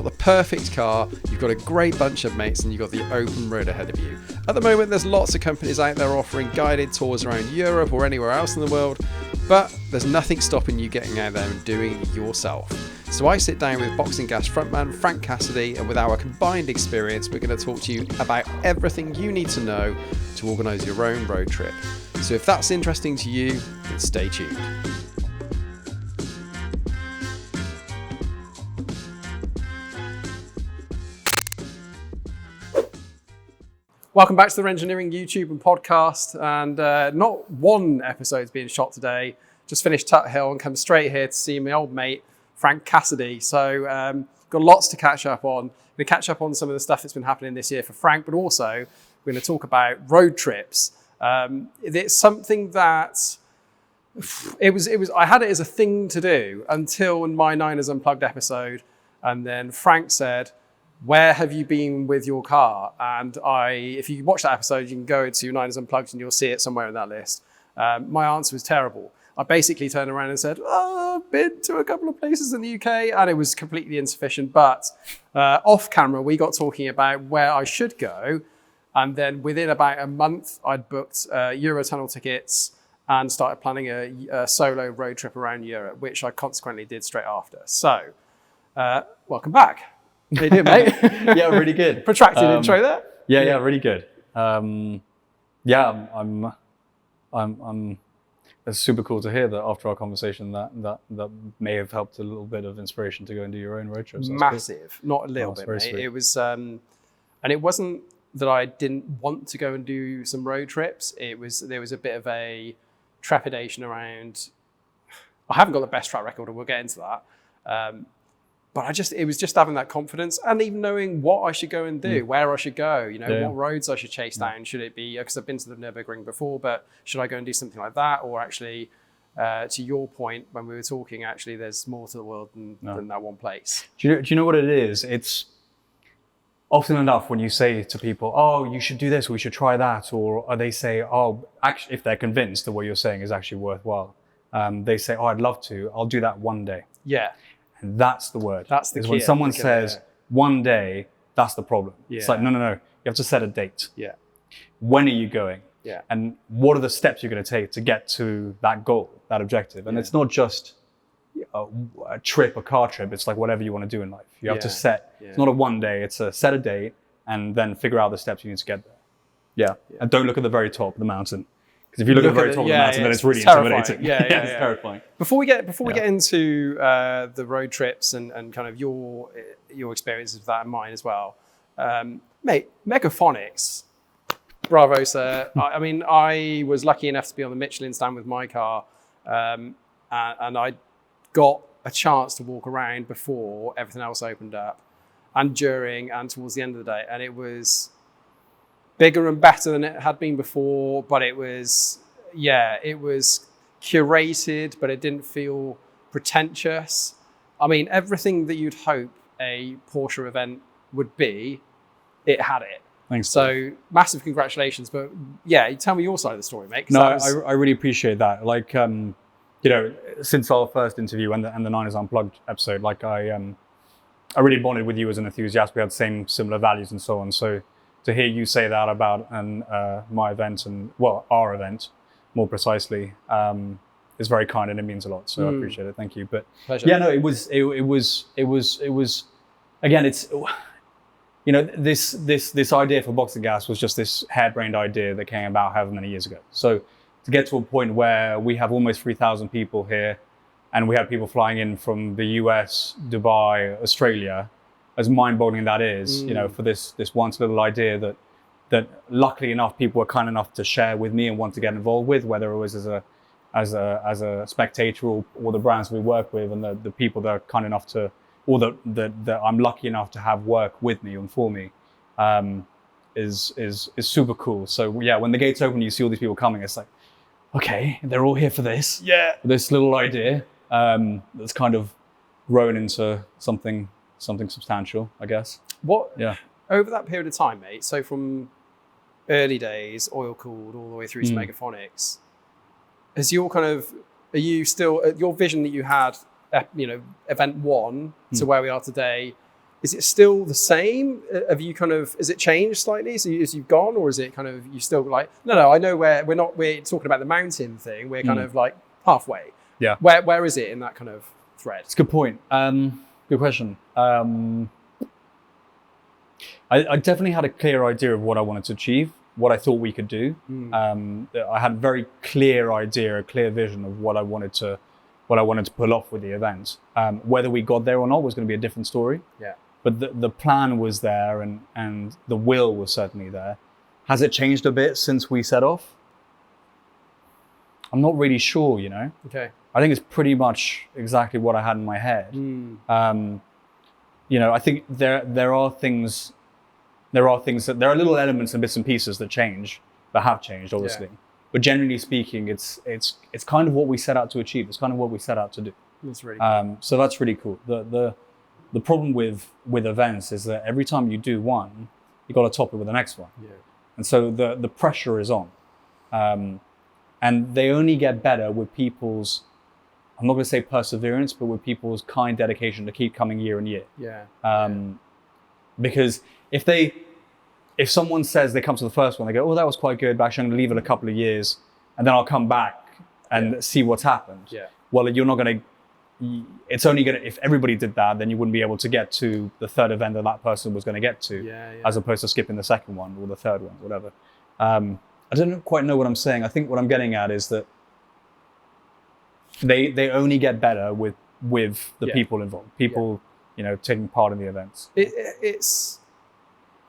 got the perfect car, you've got a great bunch of mates, and you've got the open road ahead of you. At the moment, there's lots of companies out there offering guided tours around Europe or anywhere else in the world, but there's nothing stopping you getting out there and doing it yourself. So I sit down with Boxengasse frontman Frank Cassidy, and with our combined experience, we're going to talk to you about everything you need to know to organise your own road trip. So if that's interesting to you, then stay tuned. Welcome back to the Renngineering YouTube and podcast, and not one episode's being shot today. Just finished Tut Hill and come straight here to see my old mate Frank Cassidy. So got lots to catch up on. We're going to catch up on some of the stuff that's been happening this year for Frank, but also we're going to talk about road trips. It's something that I had it as a thing to do until my Niners Unplugged episode, and then Frank said, "Where have you been with your car?" And if you watch that episode, you can go to Niners Unplugged and you'll see it somewhere in that list. My answer was terrible. I basically turned around and said, I've been to a couple of places in the UK, and it was completely insufficient. But off camera, we got talking about where I should go. And then within about a month, I'd booked Eurotunnel tickets and started planning a solo road trip around Europe, which I consequently did straight after. So welcome back. How you doing, mate? Yeah, really good. Protracted intro there. Yeah, really good. It's super cool to hear that after our conversation that may have helped a little bit of inspiration to go and do your own road trips. That's massive, cool. Not a little bit, mate. Sweet. It was, and it wasn't that I didn't want to go and do some road trips. There was a bit of a trepidation around. I haven't got the best track record, and we'll get into that. But it was just having that confidence, and even knowing what I should go and do, where I should go, what roads I should chase down. Should it be, because I've been to the Nürburgring before, but should I go and do something like that? Or actually, to your point, when we were talking, actually, there's more to the world than that one place. Do you know what it is? It's often enough when you say to people, oh, you should do this, or we should try that, or they say, oh, actually, if they're convinced that what you're saying is actually worthwhile, they say, oh, I'd love to, I'll do that one day. Yeah. And that's the word. That's the key. When someone says one day, that's the problem. Yeah. It's like, no. You have to set a date. Yeah. When are you going? Yeah. And what are the steps you're going to take to get to that goal, that objective? And it's not just a car trip. It's like whatever you want to do in life. You have to set, it's not a one day, it's a set a date and then figure out the steps you need to get there. Yeah. And don't look at the very top of the mountain. Because if you look at the very top of the mountain, then it's really intimidating. Yeah, it's terrifying. Before we get into the road trips and kind of your experiences with that in mind as well, mate, Megaphonics, bravo, sir. I mean, I was lucky enough to be on the Michelin stand with my car, and I got a chance to walk around before everything else opened up, and during and towards the end of the day, and it was bigger and better than it had been before, but it was curated, but it didn't feel pretentious. I mean, everything that you'd hope a Porsche event would be, it had it. Thanks. So massive congratulations. But yeah, tell me your side of the story, mate. No, I really appreciate that. Like, since our first interview and the Niners Unplugged episode, like I really bonded with you as an enthusiast. We had similar values and so on. So to hear you say that about my event our event, more precisely, is very kind and it means a lot. So I appreciate it. Thank you. But pleasure. Yeah, no, it was again. It's this idea for Boxengasse was just this harebrained idea that came about however many years ago. So to get to a point where we have almost 3,000 people here, and we had people flying in from the US, Dubai, Australia. As mind-boggling that is, for this once little idea that luckily enough people were kind enough to share with me and want to get involved with, whether it was as a spectator or the brands we work with and the people that are kind enough to, or that I'm lucky enough to have work with me and for me, is super cool. So yeah, when the gates open, you see all these people coming. It's like, okay, they're all here for this. Yeah. This little idea that's kind of grown into something substantial, I guess. Over that period of time, mate, so from early days, oil cooled, all the way through to Megaphonics, are you still, your vision that you had, event one to where we are today, is it still the same? Have you has it changed slightly as you've gone, or is it you still like, no, I know we're talking about the mountain thing. We're kind of like halfway. Yeah. Where is it in that kind of thread? It's a good point. Good question. I definitely had a clear idea of what I wanted to achieve, what I thought we could do. I had a very clear idea, a clear vision of what I wanted to pull off with the event. Whether we got there or not was going to be a different story. Yeah. But the plan was there, and the will was certainly there. Has it changed a bit since we set off? I'm not really sure, Okay. I think it's pretty much exactly what I had in my head. I think there are things that there are little elements and bits and pieces that have changed, obviously. Yeah. But generally speaking, it's kind of what we set out to achieve. It's kind of what we set out to do. That's really cool. So that's really cool. The problem with events is that every time you do one, you got to top it with the next one. Yeah. And so the pressure is on. And they only get better with people's, I'm not going to say perseverance, but with people's kind dedication to keep coming year on year. Yeah. Because if someone says they come to the first one, they go, oh, that was quite good, but actually I'm going to leave it a couple of years and then I'll come back and see what's happened. Yeah. Well, you're not going to, it's only going to, if everybody did that, then you wouldn't be able to get to the third event that person was going to get to, as opposed to skipping the second one or the third one, whatever. I don't quite know what I'm saying. I think what I'm getting at is that they only get better with the people involved, taking part in the events.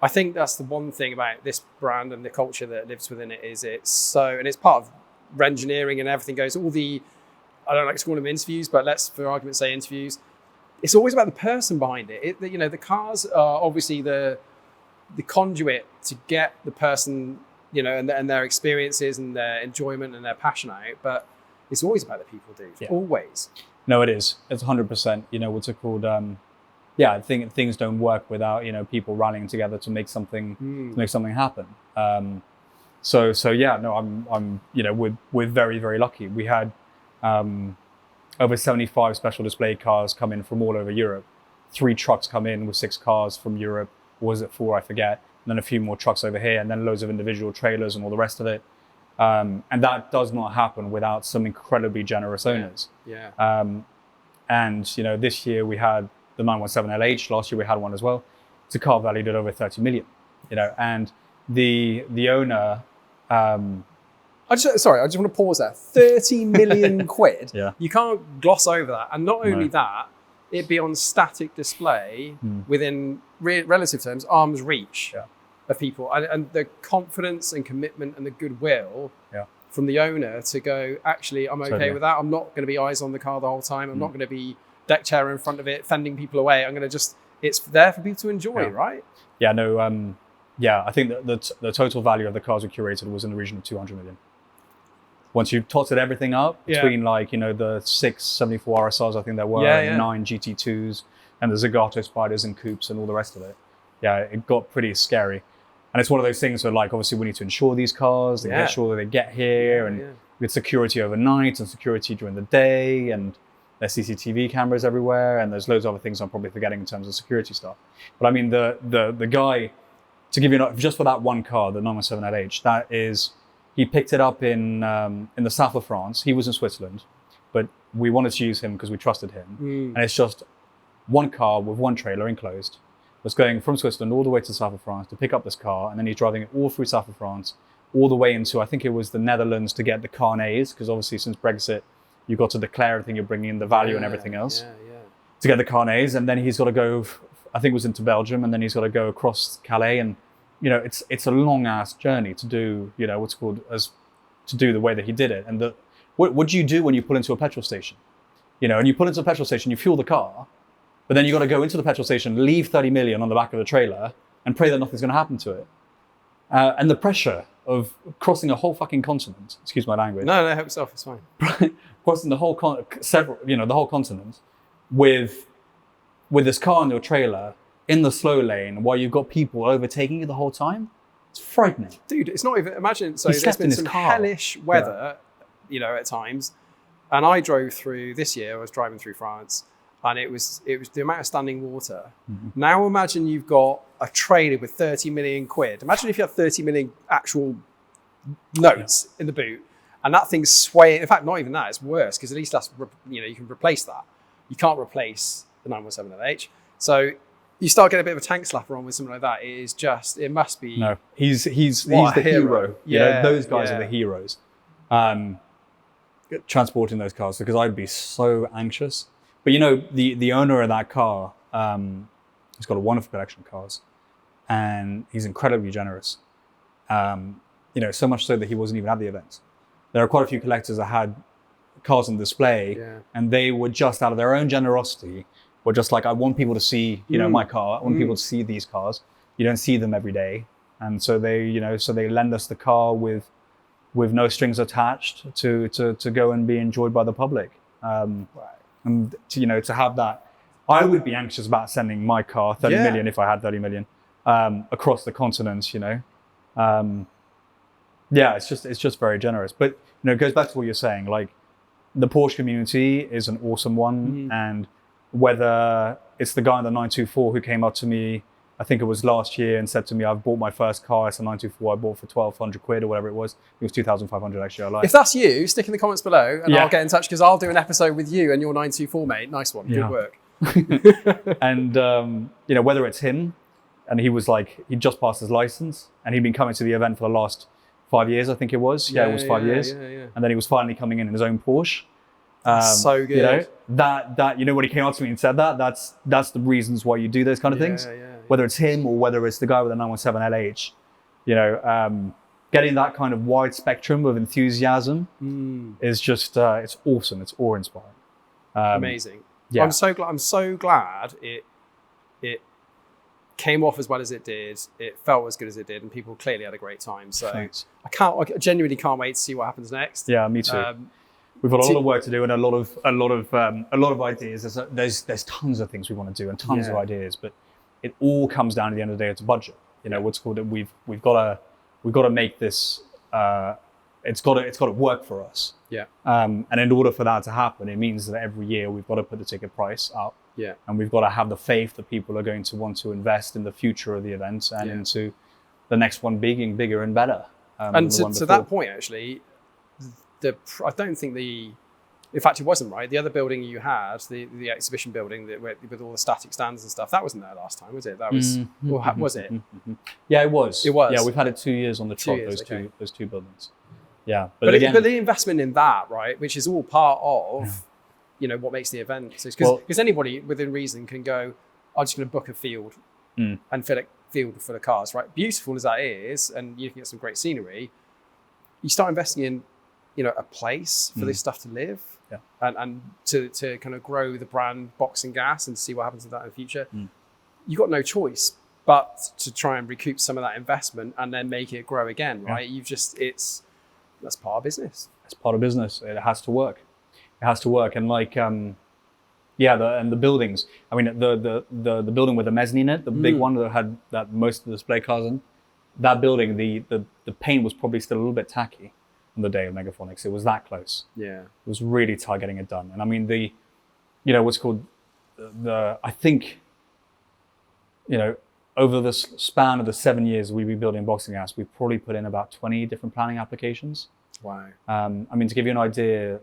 I think that's the one thing about this brand and the culture that lives within it is and it's part of Renngineering and everything goes, I don't like to call them interviews, but let's, for argument's sake, interviews. It's always about the person behind it. The cars are obviously the conduit to get the person, and their experiences and their enjoyment and their passion out. But it's always about the people, dude. Yeah. Always. No, it is. It's 100%. What's it called? I think things don't work without people rallying together to make something happen. We're very, very lucky. We had over 75 special display cars come in from all over Europe. 3 trucks come in with 6 cars from Europe. Or was it 4? I forget. And then a few more trucks over here, and then loads of individual trailers and all the rest of it. And that does not happen without some incredibly generous owners. Yeah. This year we had the 917LH. Last year we had one as well. It's a car valued at over 30 million. And the owner. I just want to pause there. 30 million quid. Yeah. You can't gloss over that. And not only that, it'd be on static display within relative terms, arm's reach of people. And the confidence and commitment and the goodwill from the owner to go, actually, I'm okay with that. I'm not going to be eyes on the car the whole time. I'm not going to be deck chair in front of it, fending people away. I'm going to it's there for people to enjoy, right? Yeah, no, I think that the total value of the cars we curated was in the region of 200 million. Once you've totted everything up between the 6 74 RSRs, I think there were, 9 GT2s, and the Zagato Spiders and Coupes and all the rest of it. Yeah, it got pretty scary. And it's one of those things where obviously we need to insure these cars and make sure that they get here and with security overnight and security during the day, and there's CCTV cameras everywhere, and there's loads of other things I'm probably forgetting in terms of security stuff. But I mean, the guy, to give you just for that one car, the 917LH, that is, he picked it up in the south of France. He was in Switzerland, but we wanted to use him because we trusted him. And it's just one car with one trailer enclosed that's going from Switzerland all the way to the south of France to pick up this car, and then he's driving it all through south of France, all the way into, I think it was the Netherlands, to get the carnets, because obviously since Brexit, you've got to declare everything you're bringing in, the value and everything else, to get the carnets, and then he's got to go, I think it was into Belgium, and then he's got to go across Calais, and it's a long ass journey to do, to do the way that he did it. And what do you do when you pull into a petrol station? And you pull into a petrol station, you fuel the car, but then you got to go into the petrol station, leave 30 million on the back of the trailer, and pray that nothing's going to happen to it. And the pressure of crossing a whole fucking continent, excuse my language. No, help yourself, it's fine. Crossing the whole the whole continent with this car on your trailer in the slow lane while you've got people overtaking you the whole time. It's frightening. Dude, it's not even, imagine, so there's been some hellish weather, at times. And I drove through, this year, I was driving through France, and it was the amount of standing water. Now imagine you've got a trailer with 30 million quid. Imagine if you had 30 million actual notes in the boot, and that thing's swaying. In fact, not even that, it's worse, because at least that's, you can replace that. You can't replace the 917 LH. So you start getting a bit of a tank slapper on with something like that. It must be. No, he's the hero. Yeah, those guys are the heroes. Transporting those cars, because I'd be so anxious. But the owner of that car, he's got a wonderful collection of cars, and he's incredibly generous. So much so that he wasn't even at the event. There are quite a few collectors that had cars on display, and they were just out of their own generosity, were just like, I want people to see, my car. I want people to see these cars. You don't see them every day, and so they lend us the car with no strings attached to go and be enjoyed by the public. And to have that, I would be anxious about sending my car 30 million if I had 30 million across the continent. It's just very generous. But it goes back to what you're saying. Like, the Porsche community is an awesome one, and whether it's the guy in the 924 who came up to me, I think it was last year, and said to me, I've bought my first car, it's a 924 I bought for 1,200 quid or whatever it was. It was 2,500 actually, I lied. If that's you, stick in the comments below, and I'll get in touch, because I'll do an episode with you and your 924, mate. Nice one, good work. And whether it's him, and he was like, he'd just passed his license, and he'd been coming to the event for the last 5 years, I think it was. It was 5 years. And then he was finally coming in his own Porsche. So good. That when he came up to me and said that's the reasons why you do those kind of things. Whether it's him or whether it's the guy with the 917 LH, getting that kind of wide spectrum of enthusiasm is just it's awesome. It's awe-inspiring. Amazing. I'm so glad it came off as well as it did. It felt as good as it did, and people clearly had a great time. So thanks. I genuinely can't wait to see what happens next. Yeah, me too. We've got a lot of work to do, and a lot of ideas. There's tons of things we want to do and tons of ideas, but it all comes down at the end of the day. It's a budget. What's called it. We've got to make this. It's got to work for us. Yeah. And in order for that to happen, it means that every year we've got to put the ticket price up. Yeah. And we've got to have the faith that people are going to want to invest in the future of the event and into the next one being bigger and better. And to that point, actually, I don't think in fact, it wasn't right. The other building you had, the exhibition building with all the static stands and stuff, that wasn't there last time, was it? That was, was it? Yeah, it was. It was. Yeah, we've had it 2 years on the trot, those two buildings. Yeah. But the investment in that, right, which is all part of, what makes the event. Because anybody within reason can go, I'm just going to book a field and fill a field full of cars, right? Beautiful as that is, and you can get some great scenery. You start investing in, a place for this stuff to live, and to kind of grow the brand Boxengasse and see what happens with that in the future. You've got no choice but to try and recoup some of that investment and then make it grow again, right? That's part of business. It's part of business. It has to work. It has to work. And the buildings. I mean, the building with the mezzanine in it, the big one that had that most of the display cars in, that building, the paint was probably still a little bit tacky on the day of Megaphonics. It was that close. Yeah. It was really tight getting it done. And I mean, I think, over the span of the 7 years we've been building Boxengasse, we've probably put in about 20 different planning applications. Wow. I mean, to give you an idea,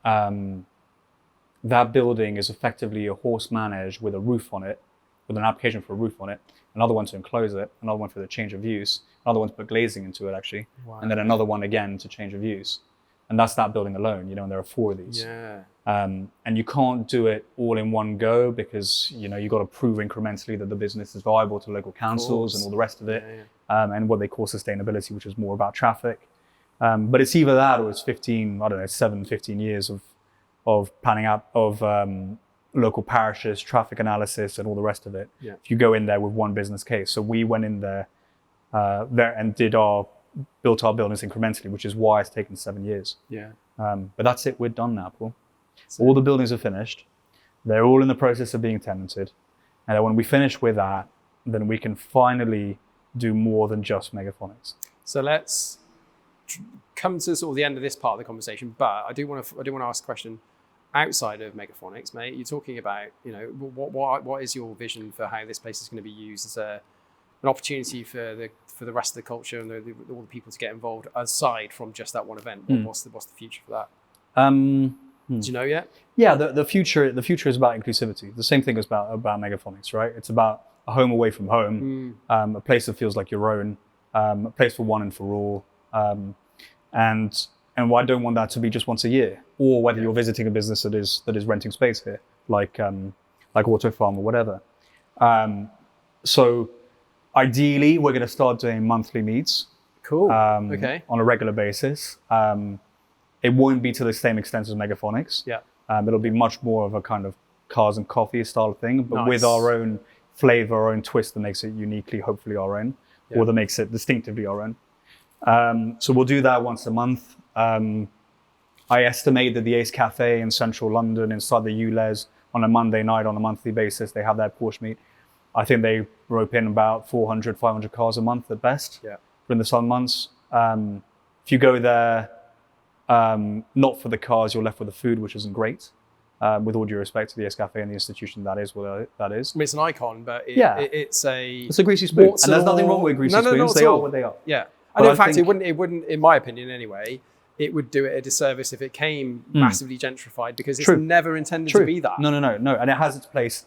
that building is effectively a horse manege with a roof on it, with an application for a roof on it, another one to enclose it, another one for the change of use, another one to put glazing into it actually, and then another one again to change of use. And that's that building alone, and there are 4 of these. Yeah. And you can't do it all in one go because, you've got to prove incrementally that the business is viable to local councils and all the rest of it, and what they call sustainability, which is more about traffic. But it's either that or it's 15 years of planning out of local parishes, traffic analysis, and all the rest of it. Yeah. If you go in there with one business case. So we went in there and built our buildings incrementally, which is why it's taken 7 years. Yeah. But that's it. We're done now, Paul. All the buildings are finished. They're all in the process of being tenanted. And then when we finish with that, then we can finally do more than just Megaphonics. So let's come to sort of the end of this part of the conversation. But I do want to ask a question. outside of Megaphonics, mate, you're talking about, what is your vision for how this place is going to be used as an opportunity for the rest of the culture and all the people to get involved aside from just that one event? What's the future for that? Do you know yet? Yeah, the future is about inclusivity. The same thing is about Megaphonics, right? It's about a home away from home, a place that feels like your own, a place for one and for all, and I don't want that to be just once a year, or whether you're visiting a business that is renting space here, like Auto Farm or whatever. So ideally, we're going to start doing monthly meets. Cool. Okay. On a regular basis. It won't be to the same extent as Megaphonics. Yeah. It'll be much more of a kind of cars and coffee style thing, but with our own flavor, our own twist that makes it uniquely, hopefully our own, or that makes it distinctively our own. So we'll do that once a month. I estimate that the Ace Cafe in central London, inside the ULEZ, on a Monday night on a monthly basis, they have their Porsche meet. I think they rope in about 400, 500 cars a month at best during the summer months. If you go there, not for the cars, you're left with the food, which isn't great. With all due respect to the Ace Cafe and the institution that is what that is. I mean, it's an icon, but it's a greasy spoon. And there's nothing wrong with greasy spoons. They are what they are. Yeah. And in fact, it wouldn't, in my opinion anyway, it would do it a disservice if it came massively gentrified, because it's never intended to be that. No. And it has its place,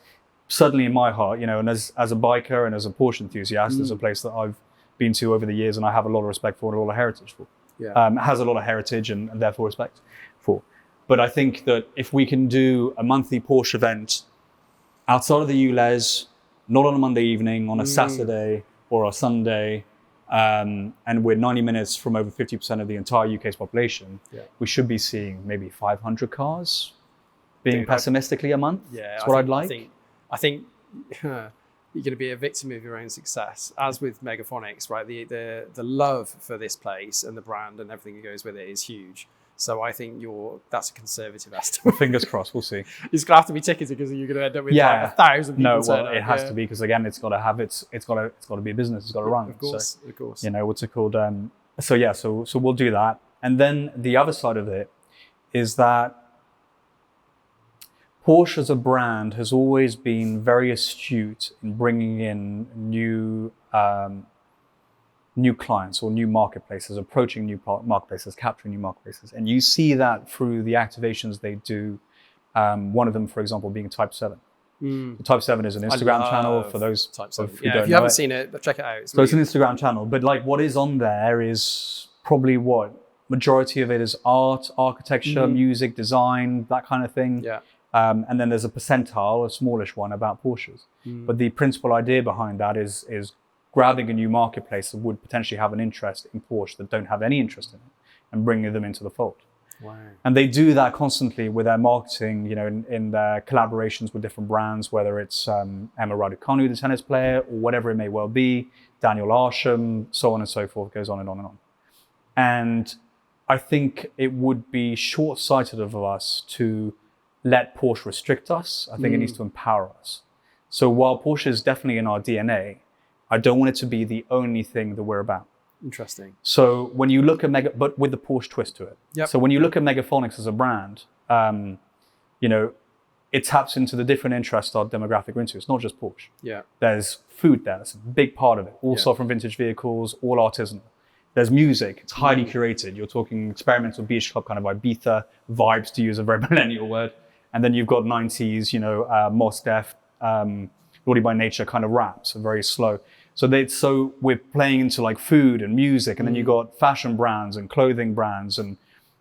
certainly in my heart, and as a biker and as a Porsche enthusiast, it's a place that I've been to over the years and I have a lot of respect for and a lot of heritage for. Yeah. It has a lot of heritage and therefore respect for. But I think that if we can do a monthly Porsche event outside of the ULEZ, not on a Monday evening, on a Saturday or a Sunday, and we're 90 minutes from over 50% of the entire UK's population, we should be seeing maybe 500 cars, being pessimistically a month. Yeah, that's what I'd like. I think you're going to be a victim of your own success, as with Megaphonics, right? The love for this place and the brand and everything that goes with it is huge. So I think that's a conservative estimate. Fingers crossed, we'll see. It's going to have to be ticketed because you're going to end up with like 1,000 people. No, well, it has to be, because again, it's got to have it's got to be a business. It's got to run. Of course. What's it called? So we'll do that. And then the other side of it is that Porsche as a brand has always been very astute in bringing in new clients or new marketplaces, approaching new marketplaces, capturing new marketplaces. And you see that through the activations they do. One of them, for example, being Type 7. The Type 7 is an Instagram channel for those Type 7. If you haven't seen it, check it out. It's an Instagram channel. But like what is on there is probably majority of it is art, architecture, music, design, that kind of thing. Yeah. And then there's a percentile, a smallish one, about Porsches. But the principal idea behind that is grabbing a new marketplace that would potentially have an interest in Porsche that don't have any interest in it, and bringing them into the fold. Wow. And they do that constantly with their marketing, in their collaborations with different brands, whether it's Emma Raducanu, the tennis player, or whatever it may well be, Daniel Arsham, so on and so forth, goes on and on and on. And I think it would be short-sighted of us to let Porsche restrict us. I think it needs to empower us. So while Porsche is definitely in our DNA, I don't want it to be the only thing that we're about. Interesting. So when you look at but with the Porsche twist to it. Yep. So when you look at Megaphonics as a brand, it taps into the different interests our demographic are into. It's not just Porsche. Yeah. There's food there. That's a big part of it. Also from vintage vehicles, all artisanal. There's music. It's highly curated. You're talking experimental beach club kind of Ibiza vibes, to use a very millennial word. And then you've got 90s, Mos Def, Naughty by Nature kind of rap, so very slow. So we're playing into like food and music, and then you've got fashion brands and clothing brands and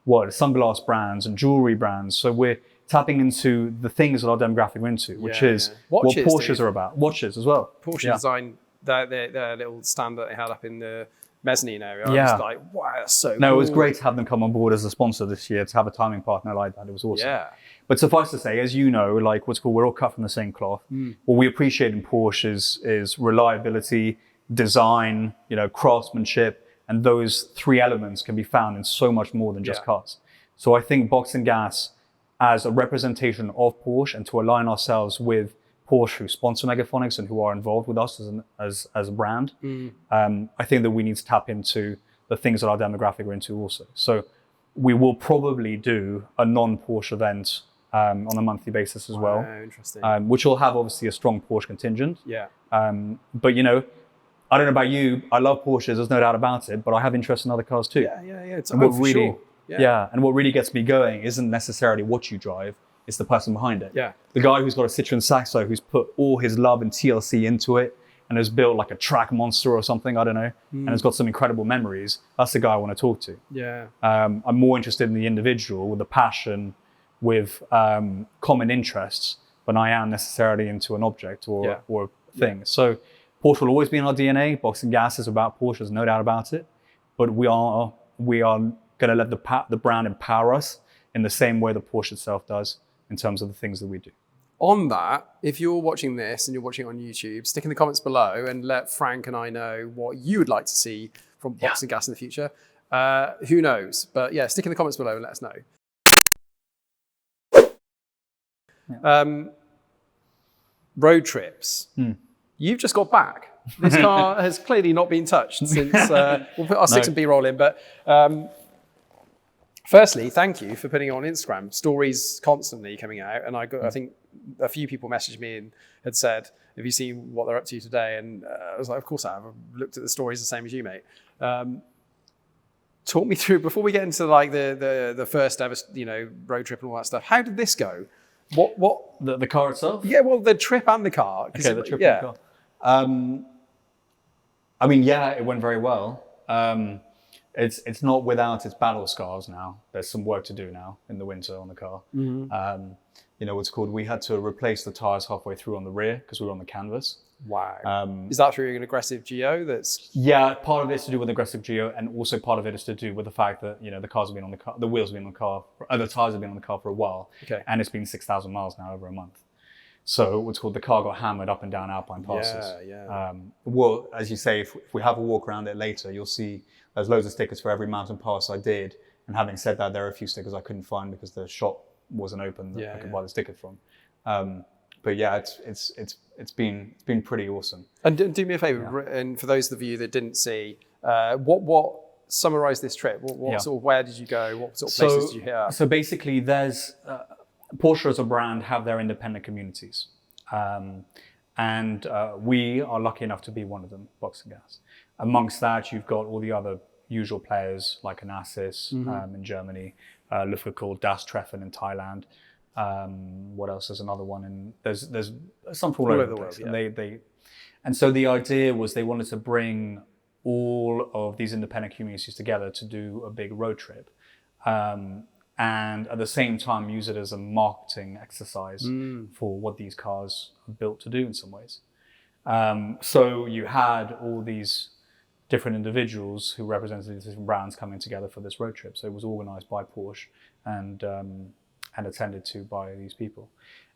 sunglass brands and jewelry brands. So we're tapping into the things that our demographic are into, which is Watches, what Porsches are about. Watches as well. Porsche designed their little stand that they had up in the mezzanine area. I was like, wow, that's so cool. No, it was great to have them come on board as a sponsor this year, to have a timing partner like that. It was awesome. Yeah. But suffice to say, as you know, like what's called, we're all cut from the same cloth. What we appreciate in Porsche is reliability, design, craftsmanship, and those three elements can be found in so much more than just cars. So I think Boxengasse, as a representation of Porsche and to align ourselves with Porsche, who sponsor Megaphonics and who are involved with us as a brand, I think that we need to tap into the things that our demographic are into also. So we will probably do a non-Porsche event on a monthly basis as well. Interesting. Which will have obviously a strong Porsche contingent. Yeah. But you know, I don't know about you, I love Porsches, there's no doubt about it, but I have interest in other cars too. Yeah. It's and what for really, sure. Yeah, and what really gets me going isn't necessarily what you drive, it's the person behind it. Yeah. The guy who's got a Citroen Saxo, who's put all his love and TLC into it, and has built like a track monster or something, I don't know, and has got some incredible memories. That's the guy I want to talk to. Yeah. I'm more interested in the individual with a passion, with common interests, than I am necessarily into an object or a thing. So Porsche will always be in our DNA. Boxengasse is about Porsche, there's no doubt about it. But we are going to let the brand empower us in the same way that Porsche itself does in terms of the things that we do. On that, if you're watching this and you're watching on YouTube, stick in the comments below and let Frank and I know what you would like to see from Boxengasse in the future. Who knows? But yeah, stick in the comments below and let us know. Yeah. Road trips. You've just got back. This car has clearly not been touched since, we'll stick some B-roll in, but firstly, thank you for putting it on Instagram. Stories constantly coming out, and I think a few people messaged me and had said, have you seen what they're up to today? And I was like, of course I have. I've looked at the stories the same as you, mate. Talk me through, before we get into like the first ever, road trip and all that stuff, how did this go? What the car itself? Yeah, well, the trip and the car. Okay, the trip and the car. I mean, yeah, it went very well. It's not without its battle scars now. There's some work to do now in the winter on the car. We had to replace the tires halfway through on the rear because we were on the canvas. Wow. Is that through an aggressive geo? Yeah, part of it is to do with aggressive geo, and also part of it is to do with the fact that the cars have been on the car, the wheels have been on the car, the tires have been on the car for a while, and it's been 6,000 miles now, over a month. So the car got hammered up and down Alpine passes. Well, as you say, if we have a walk around it later, you'll see there's loads of stickers for every mountain pass I did. And having said that, there are a few stickers I couldn't find because the shop wasn't open that I could buy the sticker from. But yeah, it's been pretty awesome. And do me a favor, and for those of you that didn't see, what summarize this trip? What sort of, where did you go? What sort of places did you hit up? So basically, there's Porsche as a brand have their independent communities, and we are lucky enough to be one of them, Boxengasse. Amongst that, you've got all the other usual players like Anasis in Germany, Luftgekühlt, Das Treffen in Thailand. What else? There's another one, and there's some from all over the place. Yeah. And so the idea was they wanted to bring all of these independent communities together to do a big road trip, and at the same time use it as a marketing exercise for what these cars are built to do in some ways. So you had all these different individuals who represented these different brands coming together for this road trip. So it was organized by Porsche and attended to by these people.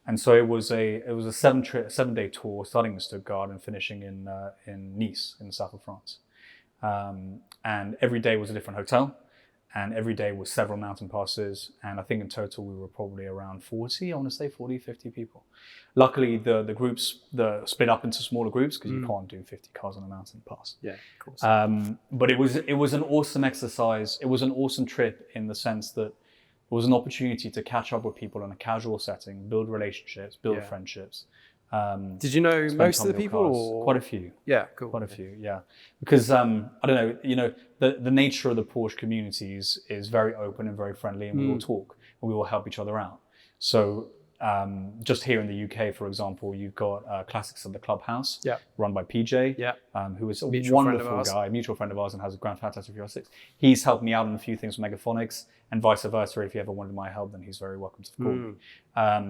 And so it was a 7-day tour, starting in Stuttgart and finishing in Nice in the south of France. And every day was a different hotel, and every day was several mountain passes. And I think in total we were probably around 40, 50 people. Luckily the groups split up into smaller groups because you can't do 50 cars on a mountain pass. Yeah, of course. But it was an awesome exercise. It was an awesome trip in the sense that it was an opportunity to catch up with people in a casual setting, build relationships, build friendships. Did you know most of the people? Or? Quite a few. Yeah, cool. Quite a few, yeah. Because, I don't know, the nature of the Porsche communities is very open and very friendly, and we will talk and we will help each other out. So just here in the UK, for example, you've got Classics at the Clubhouse, run by PJ, who is a wonderful guy, mutual friend of ours, and has a Grand Fantastic 306. He's helped me out on a few things with Megaphonics, and vice versa. If you ever wanted my help, then he's very welcome to call me.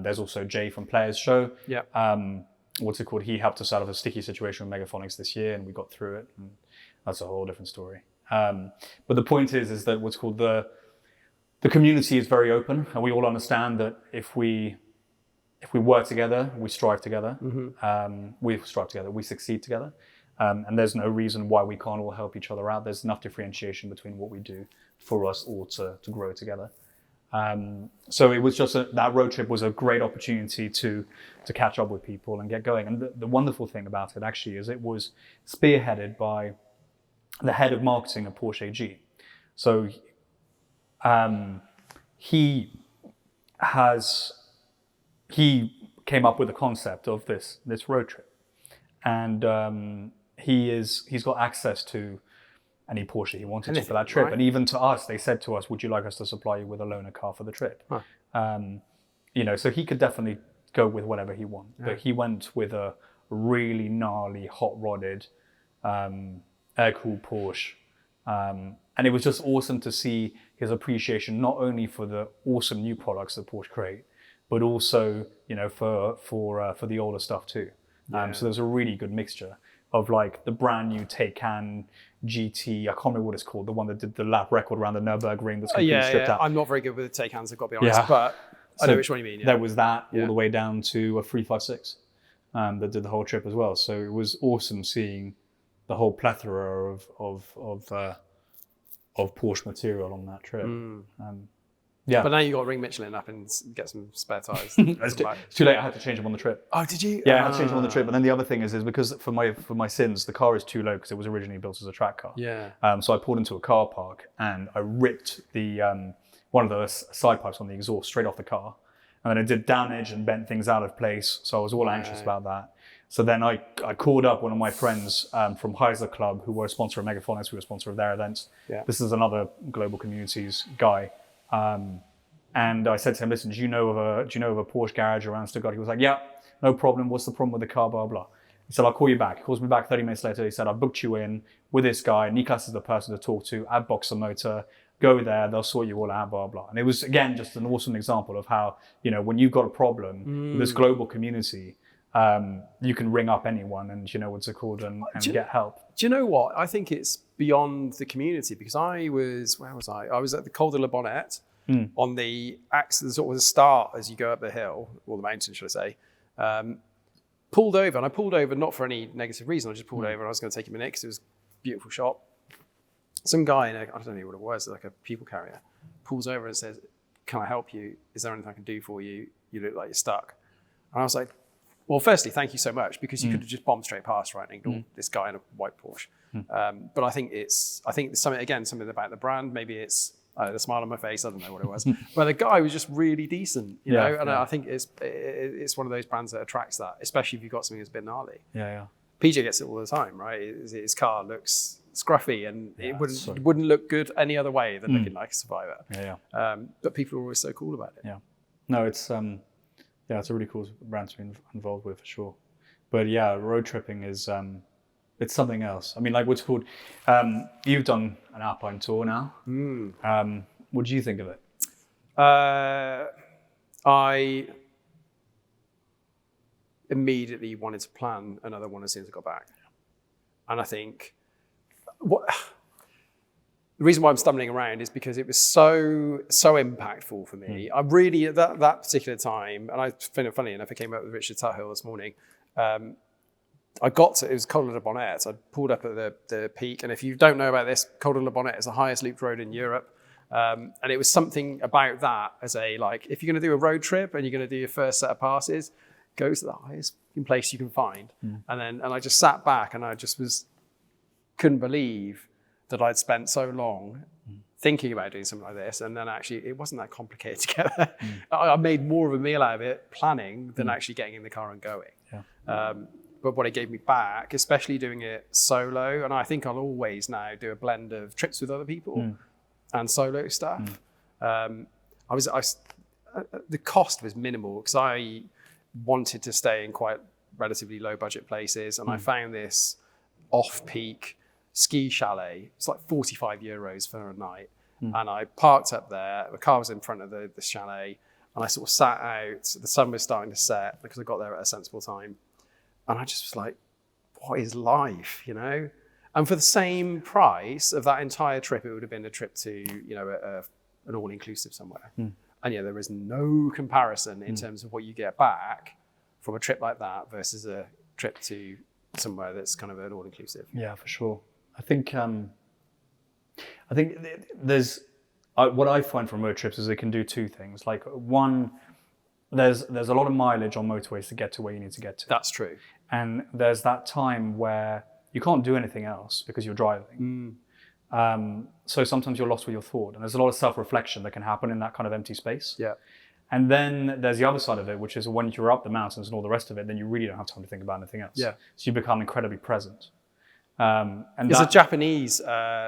There's also Jay from Players Show. He helped us out of a sticky situation with Megaphonics this year, and we got through it, and that's a whole different story. But the point is that the community is very open, and we all understand that if we work together, we strive together. We succeed together. And there's no reason why we can't all help each other out. There's enough differentiation between what we do for us all to grow together. So it was just that road trip was a great opportunity to catch up with people and get going. And the wonderful thing about it actually is it was spearheaded by the head of marketing at Porsche AG. So he has he came up with the concept of this road trip, and he's got access to any Porsche he wanted to for that trip. Right? And even to us, they said to us, would you like us to supply you with a loaner car for the trip? Huh. You know, so he could definitely go with whatever he wanted. Yeah. But he went with a really gnarly, hot-rodded, air-cooled Porsche. And it was just awesome to see his appreciation, not only for the awesome new products that Porsche create, but also, you know, for the older stuff too. Yeah. So there's a really good mixture of like the brand new Taycan GT, I can't remember what it's called, the one that did the lap record around the Nürburgring that's completely stripped out. I'm not very good with the Taycans, I've got to be honest, but I know which one you mean. Yeah. There was that all the way down to a 356 that did the whole trip as well. So it was awesome seeing the whole plethora of Porsche material on that trip. Yeah. But now you got to ring Michelin up and get some spare tyres. It's too late. I had to change them on the trip. Oh, did you? Yeah, I had to change them on the trip. And then the other thing is because for my sins, the car is too low because it was originally built as a track car. Yeah. So I pulled into a car park and I ripped the one of the side pipes on the exhaust straight off the car. And then it did damage and bent things out of place. So I was all anxious about that. So then I called up one of my friends from Heisler Club, who were a sponsor of Megaphonics. We were a sponsor of their events. Yeah. This is another global communities guy. And I said to him, listen, do you know of a Porsche garage around Stuttgart? He was like, yeah, no problem. What's the problem with the car, blah, blah. He said, I'll call you back. He calls me back 30 minutes later. He said, I booked you in with this guy. Niklas is the person to talk to at Boxer Motor. Go there, they'll sort you all out, blah, blah. And it was, again, just an awesome example of how, you know, when you've got a problem with this global community, you can ring up anyone and, you know, what's it called, and get help. Do you know what? I think it's beyond the community because where was I? I was at the Col de la Bonnette on the sort of the start as you go up the hill, or the mountain, should I say. Pulled over, and I pulled over not for any negative reason. I just pulled over and I was going to take him in it because it was a beautiful shop. Some guy I don't know what it was, like a people carrier, pulls over and says, can I help you? Is there anything I can do for you? You look like you're stuck. And I was like, well, firstly, thank you so much, because you could have just bombed straight past, right, and ignored this guy in a white Porsche. But I think there's something about the brand. Maybe it's the smile on my face. I don't know what it was. But the guy was just really decent, you know. And I think it's one of those brands that attracts that, especially if you've got something that's a bit gnarly. Yeah. PJ gets it all the time, right? His car looks scruffy, and it wouldn't look good any other way than looking like a Survivor. But people are always so cool about it. No, it's it's a really cool brand to be involved with for sure. But yeah, road tripping is it's something else. I mean, like what's called you've done an Alpine tour now. What do you think of it? I immediately wanted to plan another one as soon as I got back, and I think the reason why I'm stumbling around is because it was so impactful for me. I really, at that particular time, and I find it funny enough, I came up with Richard Tuthill this morning. It was Col de la Bonnette. So I pulled up at the peak, and if you don't know about this, Col de la Bonnette is the highest looped road in Europe. And it was something about that as if you're going to do a road trip and you're going to do your first set of passes, go to the highest place you can find. And I just sat back and I just couldn't believe that I'd spent so long thinking about doing something like this, and then actually it wasn't that complicated to get there. I made more of a meal out of it planning than actually getting in the car and going. But what it gave me back, especially doing it solo, and I think I'll always now do a blend of trips with other people and solo stuff. The cost was minimal because I wanted to stay in quite relatively low budget places, and I found this off-peak ski chalet. It's like 45 euros for a night. And I parked up there. The car was in front of the chalet, and I sort of sat out. The sun was starting to set because I got there at a sensible time. And I just was like, what is life, you know? And for the same price of that entire trip, it would have been a trip to, you know, an all-inclusive somewhere. And there is no comparison in terms of what you get back from a trip like that versus a trip to somewhere that's kind of an all-inclusive. Yeah, for sure. I think there's what I find from road trips is they can do two things. Like one, there's a lot of mileage on motorways to get to where you need to get to. That's true. And there's that time where you can't do anything else because you're driving. So sometimes you're lost with your thought, and there's a lot of self-reflection that can happen in that kind of empty space. And then there's the other side of it, which is when you're up the mountains and all the rest of it, then you really don't have time to think about anything else. Yeah. So you become incredibly present. And there's a Japanese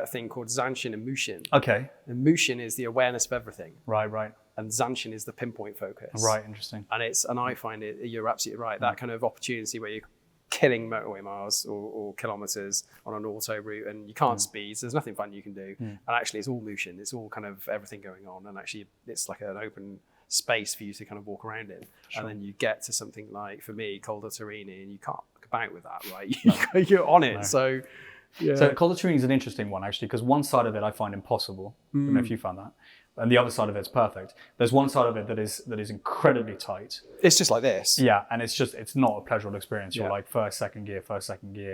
thing called zanshin and mushin. Okay. And mushin is the awareness of everything. Right. And zanshin is the pinpoint focus. Right, interesting. And I find it, you're absolutely right, that kind of opportunity where you're killing motorway miles or kilometers on an auto route and you can't speed, so there's nothing fun you can do. And actually it's all mushin, it's all kind of everything going on, and actually it's like an open space for you to kind of walk around in. Sure. And then you get to something like, for me, Col Torini, and you can't look about with that, right? No. You're on it. No. So yeah. So Col Torini is an interesting one, actually, because one side of it I find impossible. I don't know if you found that. And the other side of it's perfect. There's one side of it that is incredibly tight. It's just like this. Yeah, and it's not a pleasurable experience. You're like first, second gear,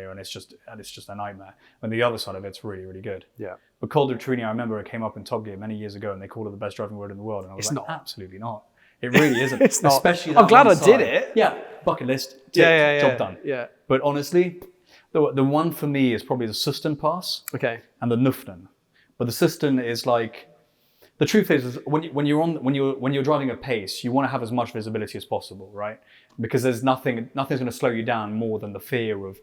and it's just a nightmare. And the other side of it's really, really good. Yeah. But Col Torini, I remember it came up in Top Gear many years ago, and they called it the best driving road in the world. And I was like, absolutely not. It really isn't. It's not. Especially I'm glad I did it. Yeah, bucket list. Job done. Yeah. But honestly, the one for me is probably the Susten Pass. Okay. And the Nufnen. But the Susten is like, the truth is when you're driving at pace, you want to have as much visibility as possible, right? Because nothing's going to slow you down more than the fear of,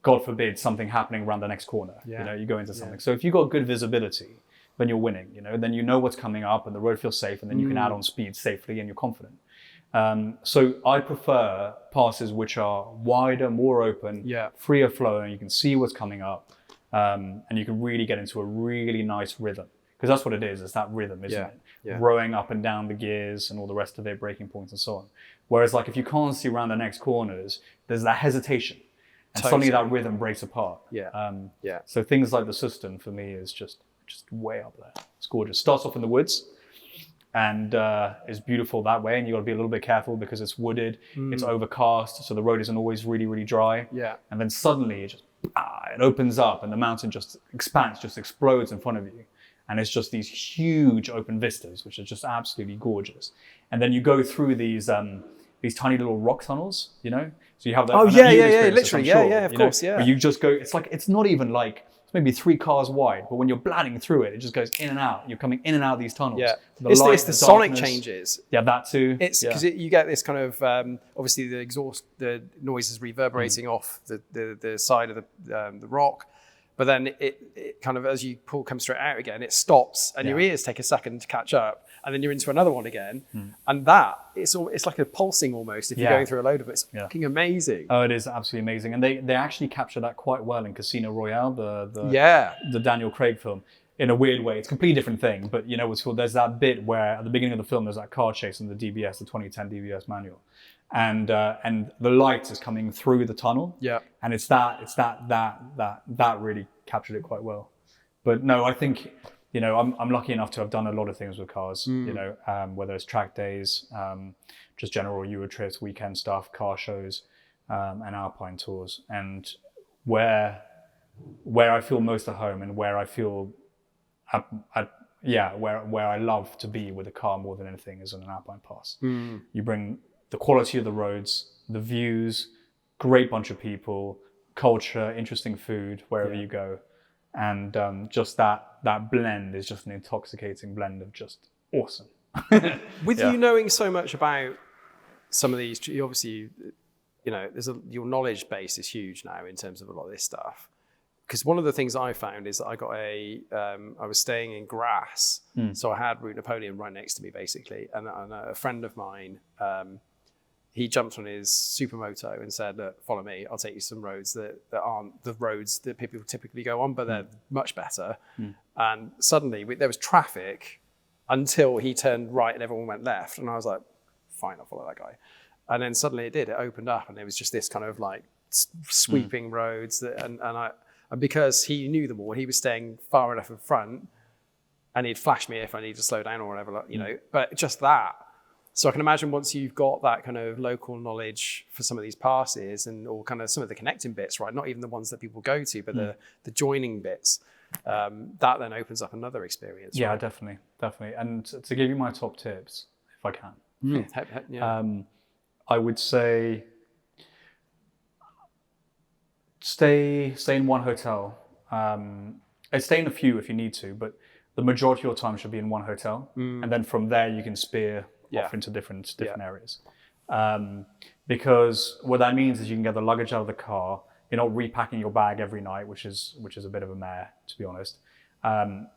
God forbid, something happening around the next corner. Yeah. You know, you go into something. So if you've got good visibility, then you're winning. You know, then you know what's coming up, and the road feels safe, and then you can add on speed safely, and you're confident. So I prefer passes which are wider, more open, freer flowing. You can see what's coming up, and you can really get into a really nice rhythm. Because that's what it is. It's that rhythm, isn't it? Yeah. Rowing up and down the gears and all the rest of it, breaking points and so on. Whereas like if you can't see around the next corners, there's that hesitation. And suddenly that rhythm breaks apart. Yeah. So things like the Susten for me is just way up there. It's gorgeous. Starts off in the woods and is beautiful that way. And you got to be a little bit careful because it's wooded, it's overcast, so the road isn't always really, really dry. Yeah. And then suddenly it opens up and the mountain just expands, just explodes in front of you. And it's just these huge open vistas, which are just absolutely gorgeous. And then you go through these tiny little rock tunnels, you know? So you have that. Oh, literally, of course. But you just go, it's not even like, it's maybe 3 cars wide, but when you're bladding through it, it just goes in and out. You're coming in and out of these tunnels. Yeah. It's the sonic changes. Yeah, that too. It's because you get this kind of, obviously the noise is reverberating off the side of the rock. But then it kind of, as you come straight out again, it stops and your ears take a second to catch up. And then you're into another one again. And it's like a pulsing almost if you're going through a load of it. It's fucking amazing. Oh, it is absolutely amazing. And they actually capture that quite well in Casino Royale, the Daniel Craig film. In a weird way, it's a completely different thing. But you know what's cool? There's that bit where at the beginning of the film, there's that car chase in the DBS, the 2010 DBS manual. And the light is coming through the tunnel. Yeah. And it's that really captured it quite well. But no, I think, you know, I'm lucky enough to have done a lot of things with cars, you know, whether it's track days, just general Euro trips, weekend stuff, car shows, and Alpine tours. And where I feel most at home and where I feel, where I love to be with a car more than anything is on an Alpine pass. You bring the quality of the roads, the views, great bunch of people, culture, interesting food wherever you go. And just that blend is just an intoxicating blend of just awesome. With you knowing so much about some of these, obviously, you know, your knowledge base is huge now in terms of a lot of this stuff. Because one of the things I found is that I was staying in Grasse, so I had Route Napoleon right next to me basically, and a friend of mine, he jumped on his supermoto and said, "Look, follow me. I'll take you some roads that aren't the roads that people typically go on, but they're much better." And suddenly there was traffic until he turned right and everyone went left, and I was like, "Fine, I'll follow that guy." And then suddenly it opened up, and it was just this kind of like sweeping roads and because he knew them all, he was staying far enough in front, and he'd flash me if I needed to slow down or whatever, you know. But just that. So I can imagine once you've got that kind of local knowledge for some of these passes or kind of some of the connecting bits, right? Not even the ones that people go to, but the joining bits, that then opens up another experience. Yeah, right? definitely. And to give you my top tips, if I can, I would say stay in one hotel. Stay in a few if you need to, but the majority of your time should be in one hotel. And then from there you can spear off into different areas. Because what that means is you can get the luggage out of the car. You're not repacking your bag every night, which is a bit of a mare, to be honest.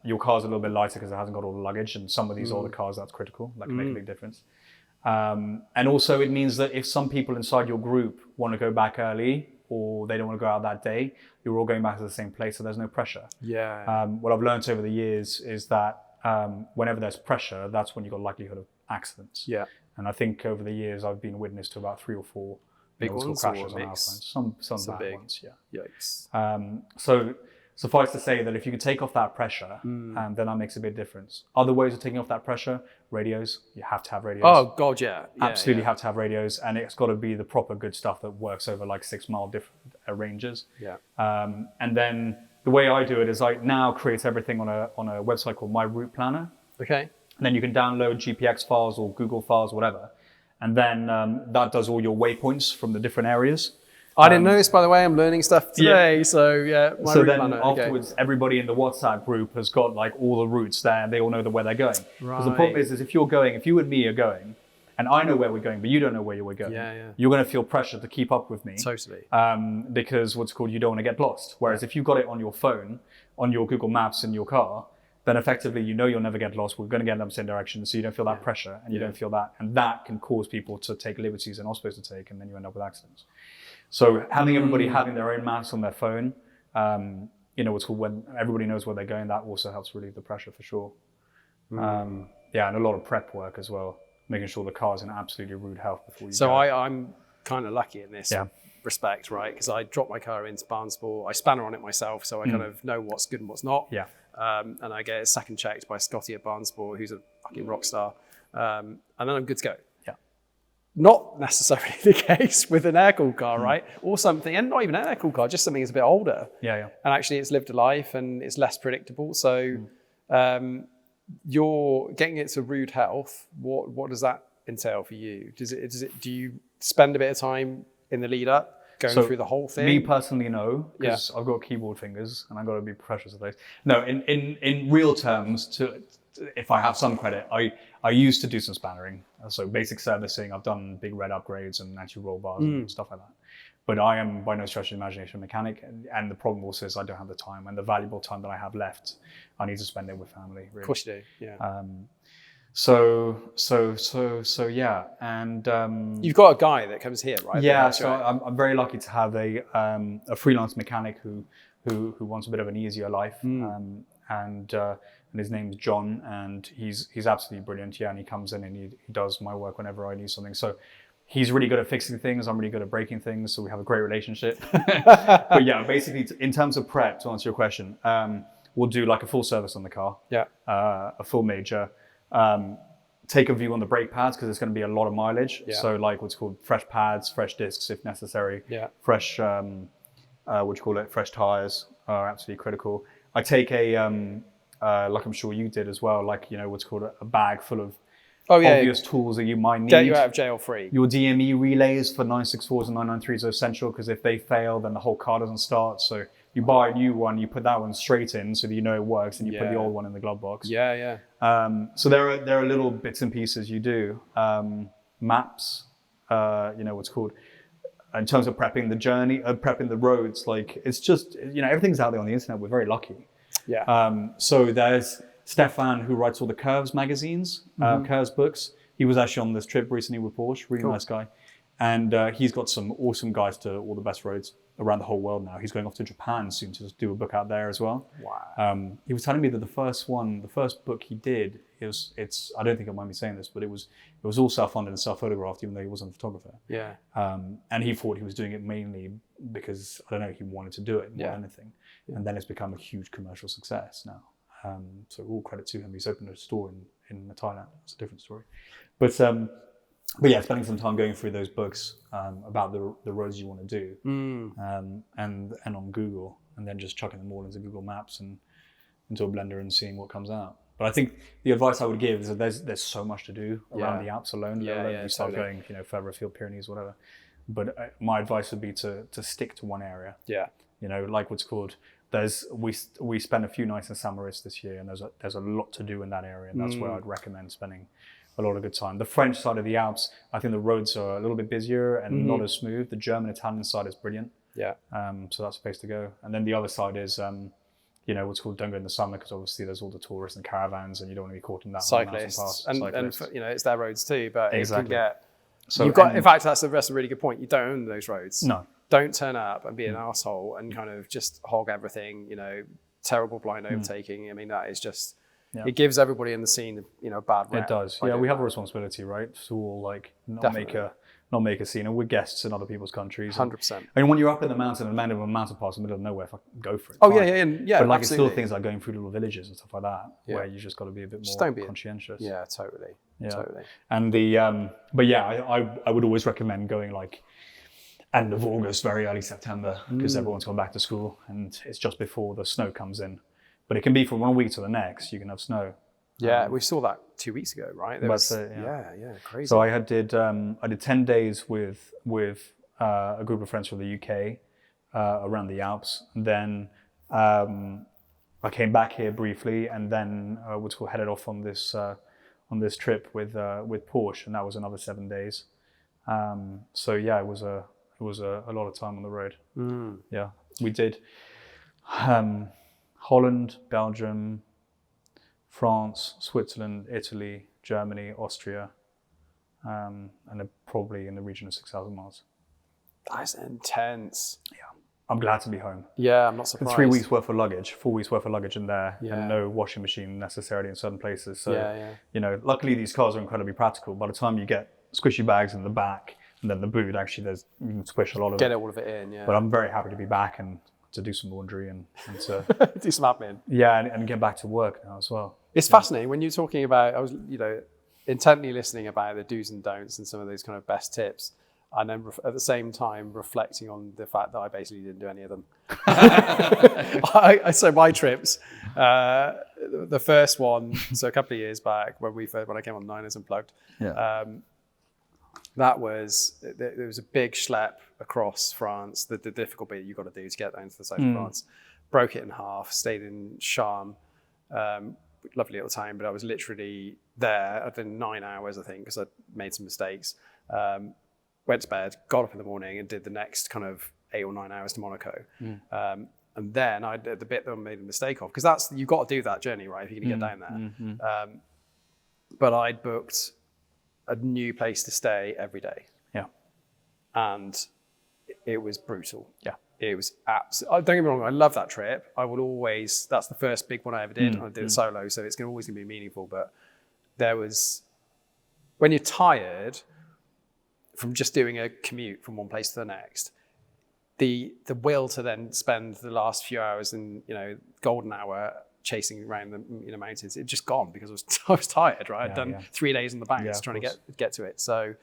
Your car's a little bit lighter because it hasn't got all the luggage, and some of these older cars, that's critical. That can make a big difference. And also it means that if some people inside your group want to go back early, or they don't want to go out that day, you're all going back to the same place, so there's no pressure. Yeah. What I've learned over the years is that whenever there's pressure, that's when you've got likelihood of accidents. Yeah. And I think over the years, I've been witness to about 3 or 4 big ones crashes or on Alpines. Some bad big ones, yeah. Yikes. So suffice to say that if you can take off that pressure, then that makes a big difference. Other ways of taking off that pressure, radios. You have to have radios. Oh God, yeah. Absolutely have to have radios, and it's got to be the proper good stuff that works over like 6 mile different ranges. Yeah. And then the way I do it is I now create everything on a website called My Route Planner. Okay. And then you can download GPX files or Google files, whatever. And then that does all your waypoints from the different areas. I didn't know this, by the way. I'm learning stuff today. Yeah. So yeah. So then afterwards, everybody in the WhatsApp group has got like all the routes there. They all know where they're going. Because the problem is if you and me are going, and I know where we're going, but you don't know where you're going, you're going to feel pressure to keep up with me. Totally. Because you don't want to get lost. Whereas if you've got it on your phone, on your Google Maps in your car, then effectively you'll never get lost. We're going to get in the same direction, so you don't feel that pressure, and you don't feel that, and that can cause people to take liberties they're not supposed to take, and then you end up with accidents. So having everybody having their own maps on their phone, when everybody knows where they're going, that also helps relieve the pressure for sure. And a lot of prep work as well, making sure the car's in absolutely rude health before you go. So I'm kind of lucky in this respect, right? Because I dropped my car into Barnsport. I spanner on it myself, so I kind of know what's good and what's not. Yeah. And I get it second checked by Scotty at Barnsport, who's a fucking rock star. And then I'm good to go. Yeah. Not necessarily the case with an air-cooled car, right? Or something, and not even an air-cooled car, just something that's a bit older. Yeah. And actually it's lived a life and it's less predictable. So you're getting it to rude health. What does that entail for you? Do you spend a bit of time in the lead up? Going through the whole thing? Me personally, no, because I've got keyboard fingers and I've got to be precious of those. No, in real terms, if I have some credit, I used to do some spannering. So basic servicing, I've done big red upgrades and anti-roll bars and stuff like that. But I am by no stretch of the imagination a mechanic, and the problem also is I don't have the time, and the valuable time that I have left, I need to spend it with family. Really. Of course you do, yeah. So yeah, and you've got a guy that comes here, right? Yeah, so I'm very lucky to have a freelance mechanic who wants a bit of an easier life, and his name's John, and he's absolutely brilliant. Yeah, and he comes in and he does my work whenever I need something. So he's really good at fixing things. I'm really good at breaking things. So we have a great relationship. But yeah, basically, in terms of prep, to answer your question, we'll do like a full service on the car. Yeah. A full major. Take a view on the brake pads because it's going to be a lot of mileage. Yeah. So like what's called fresh pads, fresh discs if necessary. Yeah. Fresh, fresh tires are absolutely critical. I take a, like I'm sure you did as well, like, what's called a bag full of obvious tools that you might need. Get you out of jail free. Your DME relays for 964s and 993s are essential because if they fail, then the whole car doesn't start. So you buy a new one, you put that one straight in so that you know it works, and you put the old one in the glove box. Yeah. So there are little bits and pieces you do. Maps, what's called, in terms of prepping the journey, prepping the roads, like it's just, everything's out there on the internet. We're very lucky. Yeah. So there's Stefan who writes all the Curves magazines, Curves books. He was actually on this trip recently with Porsche, really nice guy. And he's got some awesome guides to all the best roads around the whole world now. He's going off to Japan soon to do a book out there as well. Wow. He was telling me that the first book he did, I don't think he'll mind me saying this, but it was all self-funded and self-photographed, even though he wasn't a photographer. Yeah. And he thought he was doing it mainly because, I don't know, he wanted to do it more than anything. Yeah. And then it's become a huge commercial success now. So all credit to him. He's opened a store in Thailand. It's a different story. But yeah, spending some time going through those books about the roads you want to do, and on Google, and then just chucking them all into Google Maps and into a blender and seeing what comes out. But I think the advice I would give is that there's so much to do around the Alps alone. You start going further afield, Pyrenees, whatever. But my advice would be to stick to one area. Yeah. Like what's called. We spent a few nights in St. Moritz this year, and there's a lot to do in that area, and that's where I'd recommend spending a lot of good time. The French side of the Alps, I think the roads are a little bit busier and not as smooth. The German, Italian side is brilliant. Yeah. So that's a place to go. And then the other side is, you know, what's called don't go in the summer because obviously there's all the tourists and caravans and you don't want to be caught in that. Cyclists. And you know, it's their roads too, but it can get... So you've got, in fact, that's a really good point. You don't own those roads. No. Don't turn up and be an asshole and kind of just hog everything, you know, terrible blind overtaking. I mean, that is just... Yeah. It gives everybody in the scene, you know, a bad rep. It does. Yeah, we have a responsibility, right? To all like not make a scene. And we're guests in other people's countries. 100%. I mean, when you're up in the mountain and landing on a mountain pass in the middle of nowhere, go for it. Oh yeah. But like, absolutely. it's still things like going through little villages and stuff like that, where you just got to be a bit more conscientious. Yeah, totally. Yeah, totally. And the but yeah, I would always recommend going like end of August, very early September, because everyone's gone back to school and it's just before the snow comes in. But it can be from 1 week to the next. You can have snow. Yeah, we saw that 2 weeks ago, right? Yeah, crazy. So I did 10 days with a group of friends from the UK around the Alps. And then I came back here briefly, and then we headed off on this trip with Porsche, and that was another 7 days. So yeah, it was a lot of time on the road. Yeah, we did Holland, Belgium, France, Switzerland, Italy, Germany, Austria, and probably in the region of 6,000 miles. That's intense. Yeah, I'm glad to be home. Yeah, I'm not surprised. And 3 weeks worth of luggage, 4 weeks worth of luggage in there, and no washing machine necessarily in certain places. So, you know, luckily these cars are incredibly practical. By the time you get squishy bags in the back and then the boot, actually you can squish a lot of it. Get all of it in, yeah. But I'm very happy to be back and to do some laundry and to do some admin. Yeah, and get back to work now as well. It's fascinating when you're talking about, I was, you know, intently listening about the do's and don'ts and some of those kind of best tips. And then at the same time, reflecting on the fact that I basically didn't do any of them. So my trips, the first one, so a couple of years back when I came on Niners Unplugged, there was a big schlep across France. The difficult bit you got to do to get down to the south of France. Broke it in half, stayed in Charmes, lovely little town, but I was literally there. I'd done 9 hours, I think, because I'd made some mistakes. Went to bed, got up in the morning and did the next kind of 8 or 9 hours to Monaco. And then I did the bit that I made a mistake of, because you've got to do that journey, right, if you're going to get down there. But I'd booked a new place to stay every day. Yeah. And it was brutal. Yeah. It was absolutely, don't get me wrong, I love that trip. I will always, that's the first big one I ever did. I did it solo, so it's always going to be meaningful. But there was, when you're tired from just doing a commute from one place to the next, the will to then spend the last few hours in, you know, golden hour chasing around the mountains, it just gone because I was tired, right? I'd done 3 days in the banks trying to get to it. So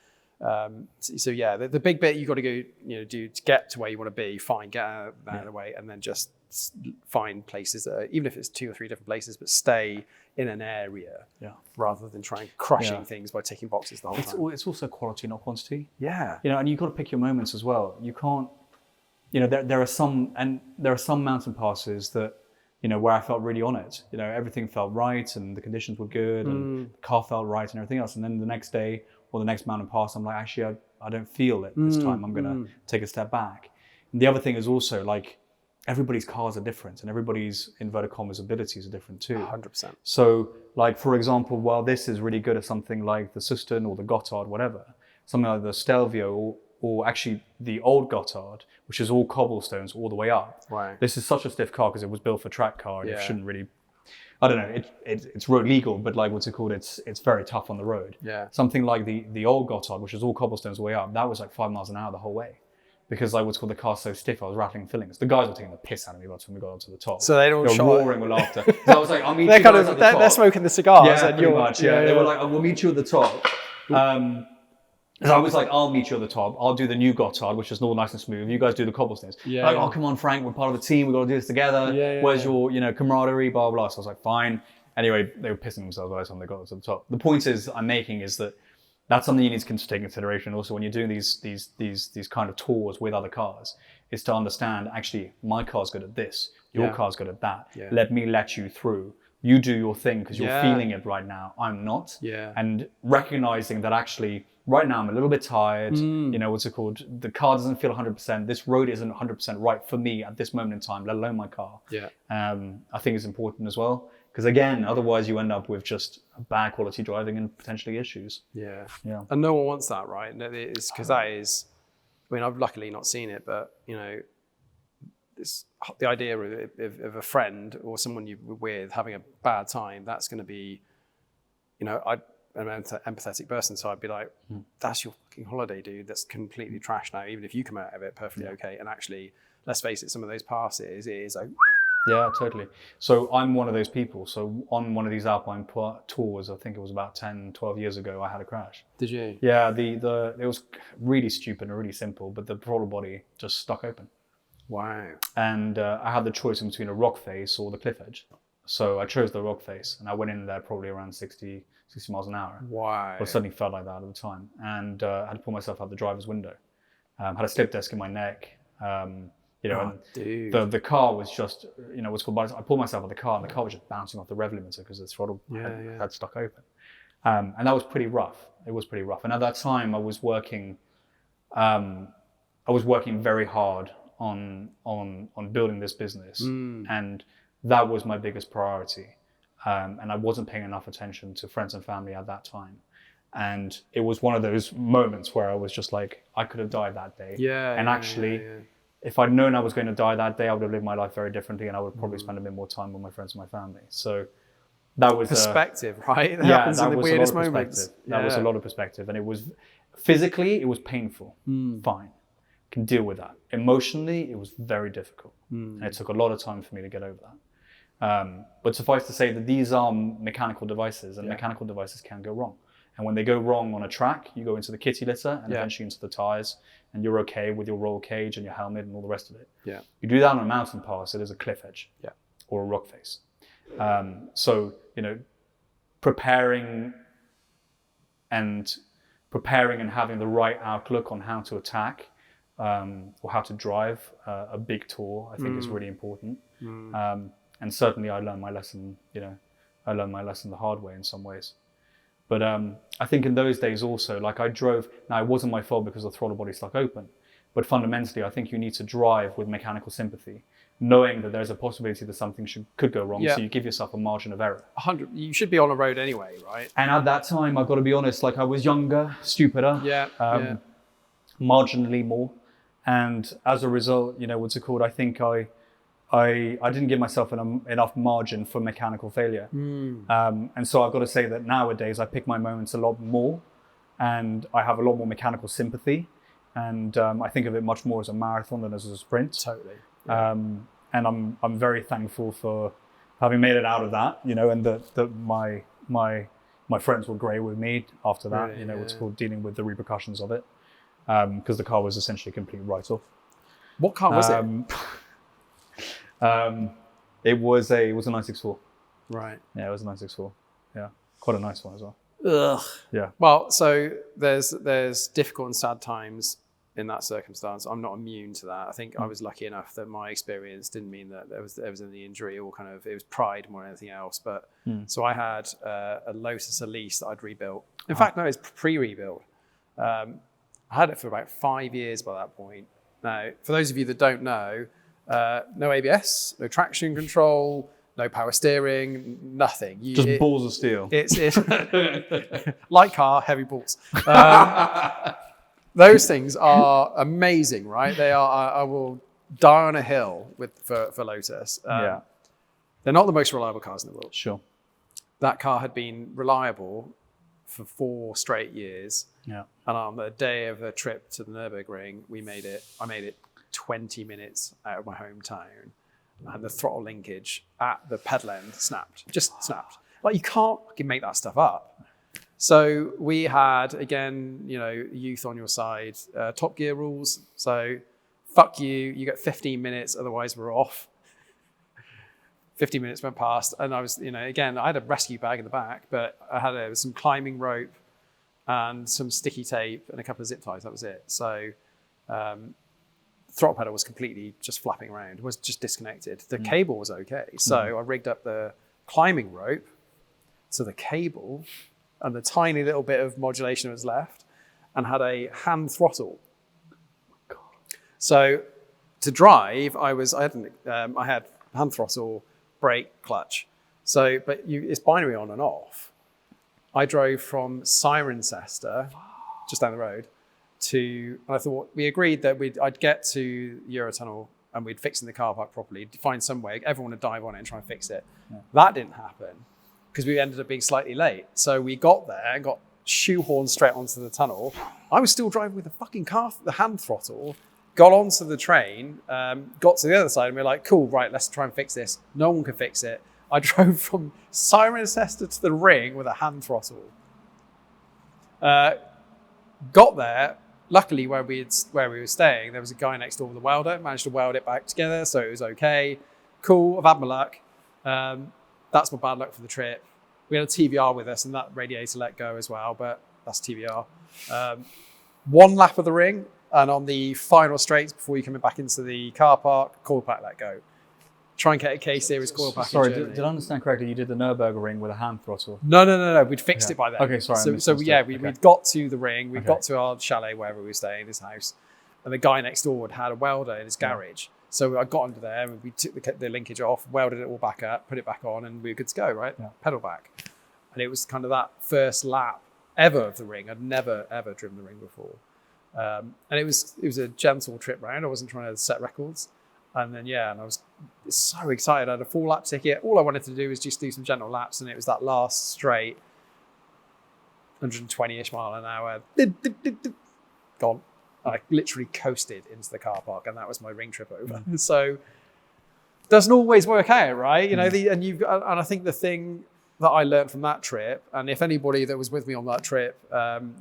the big bit you got to go, do to get to where you want to be, get out of the way, and then just find places that are, even if it's 2 or 3 different places, but stay in an area rather than trying crushing things by ticking boxes the whole time. It's also quality, not quantity. Yeah. And you've got to pick your moments as well. You can't, there are some mountain passes that, where I felt really on it. Everything felt right and the conditions were good and the car felt right and everything else. And then the next day or the next mountain pass, I'm like, actually, I don't feel it this time. I'm going to take a step back. And the other thing is also, like, everybody's cars are different and everybody's, inverted commas, abilities are different too. 100%. So, like, for example, while this is really good at something like the Suston or the Gotthard, whatever, something like the Stelvio or actually the old Gotthard, which is all cobblestones all the way up. Right. This is such a stiff car because it was built for track car and it shouldn't really, I don't know, it's road legal, but like, what's it called? It's very tough on the road. Yeah. Something like the old Gotthard, which is all cobblestones all the way up, that was like 5 miles an hour the whole way. Because like what's called the car's so stiff, I was rattling fillings. The guys were taking the piss out of me by the time we got up to the top. So they were roaring with laughter. So I was like, I'll meet you guys at the top. They're smoking the cigars. Yeah, and pretty much. Yeah. They were like, we'll meet you at the top. So I was like, I'll meet you at the top. I'll do the new Gotthard, which is all nice and smooth. You guys do the cobblestones. Yeah. Like, oh, come on, Frank, we're part of the team. We've got to do this together. Where's your, camaraderie, blah, blah, blah. So I was like, fine. Anyway, they were pissing themselves by the time they got to the top. The point I'm making is that that's something you need to take into consideration. Also, when you're doing these kind of tours with other cars, is to understand, actually, my car's good at this. Your car's good at that. Yeah. Let me let you through you do your thing because you're feeling it right now. I'm not. Yeah. And recognizing that actually right now I'm a little bit tired. You know, what's it called? The car doesn't feel 100%. This road isn't 100% right for me at this moment in time, let alone my car. Yeah. I think is important as well. Because again, otherwise you end up with just bad quality driving and potentially issues. Yeah. Yeah. And no one wants that, right? It's because that is, I mean, I've luckily not seen it, but you know, the idea of a friend or someone you're with having a bad time, that's going to be, you know, I'm an empathetic person, so I'd be like, that's your fucking holiday, dude. That's completely trashed now, even if you come out of it perfectly okay. And actually, let's face it, some of those passes, it is like... Yeah, totally. So I'm one of those people. So on one of these Alpine tours, I think it was about 10, 12 years ago, I had a crash. Did you? Yeah, it was really stupid and really simple, but the throttle body just stuck open. Wow. And I had the choice in between a rock face or the cliff edge. So I chose the rock face, and I went in there probably around 60 miles an hour. Wow. Well, it certainly felt like that at the time. And I had to pull myself out the driver's window. Had a slip disc in my neck. You know, and the car was just, you know, I pulled myself out of the car, and the car was just bouncing off the rev limiter because the throttle had stuck open. And that was pretty rough. It was pretty rough. And at that time, I was working very hard on building this business, and that was my biggest priority. And I wasn't paying enough attention to friends and family at that time. And it was one of those moments where I was just like, I could have died that day. If I'd known I was going to die that day, I would have lived my life very differently, and I would probably spend a bit more time with my friends and my family. So that was perspective, right? That happens in the weirdest moments. That was a lot of perspective, and it was physically, it was painful. Fine, can deal with that. Emotionally, it was very difficult, and it took a lot of time for me to get over that. But suffice to say that these are mechanical devices, and mechanical devices can go wrong. And when they go wrong on a track, you go into the kitty litter and eventually into the tires, and you're okay with your roll cage and your helmet and all the rest of it. Yeah. You do that on a mountain pass, it is a cliff edge or a rock face. So, you know, preparing and having the right outlook on how to attack or how to drive a big tour, I think is really important. And certainly I learned my lesson, you know, the hard way in some ways. But I think in those days also, like I drove, now it wasn't my fault because the throttle body stuck open, but fundamentally I think you need to drive with mechanical sympathy, knowing that there's a possibility that something could go wrong, so you give yourself a margin of error. 100, you should be on a road anyway, right? And at that time, I've got to be honest, like I was younger, stupider, marginally more. And as a result, you know, what's it called? I think I didn't give myself enough margin for mechanical failure. And so I've got to say that nowadays I pick my moments a lot more, and I have a lot more mechanical sympathy. And I think of it much more as a marathon than as a sprint. Totally. And I'm very thankful for having made it out of that, you know, and that my friends were great with me after that, really, you know, what's called dealing with the repercussions of it. Because the car was essentially a complete write-off. What car was it? It was a 964. Right. Yeah, it was a 964. Yeah, quite a nice one as well. Ugh. Yeah. Well, so there's difficult and sad times in that circumstance. I'm not immune to that. I think I was lucky enough that my experience didn't mean that there was any injury or kind of, it was pride more than anything else. But so I had a Lotus Elise that I'd rebuilt. In fact, no, it's pre-rebuilt. I had it for about 5 years by that point. Now, for those of you that don't know, no ABS, no traction control, no power steering, nothing. Just balls of steel. It's light car, heavy balls. Those things are amazing, right? They are. I will die on a hill for Lotus. They're not the most reliable cars in the world. Sure. That car had been reliable for 4 straight years. Yeah. And on the day of the trip to the Nürburgring, I made it 20 minutes out of my hometown, and the throttle linkage at the pedal end just snapped. Like, you can't fucking make that stuff up. So we had, again, you know, youth on your side, Top Gear rules. So fuck you get 15 minutes, otherwise we're off. 15 minutes went past, and I was, you know, again, I had a rescue bag in the back, but I had some climbing rope and some sticky tape and a couple of zip ties. That was it. So throttle pedal was completely just flapping around, was just disconnected. The cable was okay. So I rigged up the climbing rope to the cable and the tiny little bit of modulation that was left, and had a hand throttle. So to drive, I had hand throttle, brake, clutch. So, but it's binary on and off. I drove from Cirencester, just down the road, and I thought, we agreed that I'd get to Eurotunnel and we'd fix in the car park properly, find some way, everyone would dive on it and try and fix it. Yeah. That didn't happen because we ended up being slightly late. So we got there and got shoehorned straight onto the tunnel. I was still driving with the fucking car, the hand throttle, got onto the train, got to the other side and we were like, cool, right, let's try and fix this. No one could fix it. I drove from Cirencester to the ring with a hand throttle. Got there. Luckily, where we were staying, there was a guy next door with a welder. Managed to weld it back together, so it was okay. Cool, I've had my luck. That's my bad luck for the trip. We had a TVR with us, and that radiator let go as well, but that's TVR. One lap of the ring, and on the final straights before you coming back into the car park, coil pack let go. Try and get a K-series coil pack. Sorry, did I understand correctly? You did the Nürburgring with a hand throttle? No. We'd fixed it by then. Okay, sorry. We'd got to the ring. We'd got to our chalet, wherever we were staying, this house. And the guy next door had a welder in his garage. So I got under there and we took the linkage off, welded it all back up, put it back on, and we were good to go, right? Yeah. Pedal back. And it was kind of that first lap ever of the ring. I'd never, ever driven the ring before. And it was a gentle trip round. I wasn't trying to set records. And then, and I was so excited. I had a full lap ticket. All I wanted to do was just do some gentle laps. And it was that last straight, 120-ish mile an hour, gone. I literally coasted into the car park. And that was my ring trip over. So doesn't always work out, right? You know, and I think the thing that I learned from that trip, and if anybody that was with me on that trip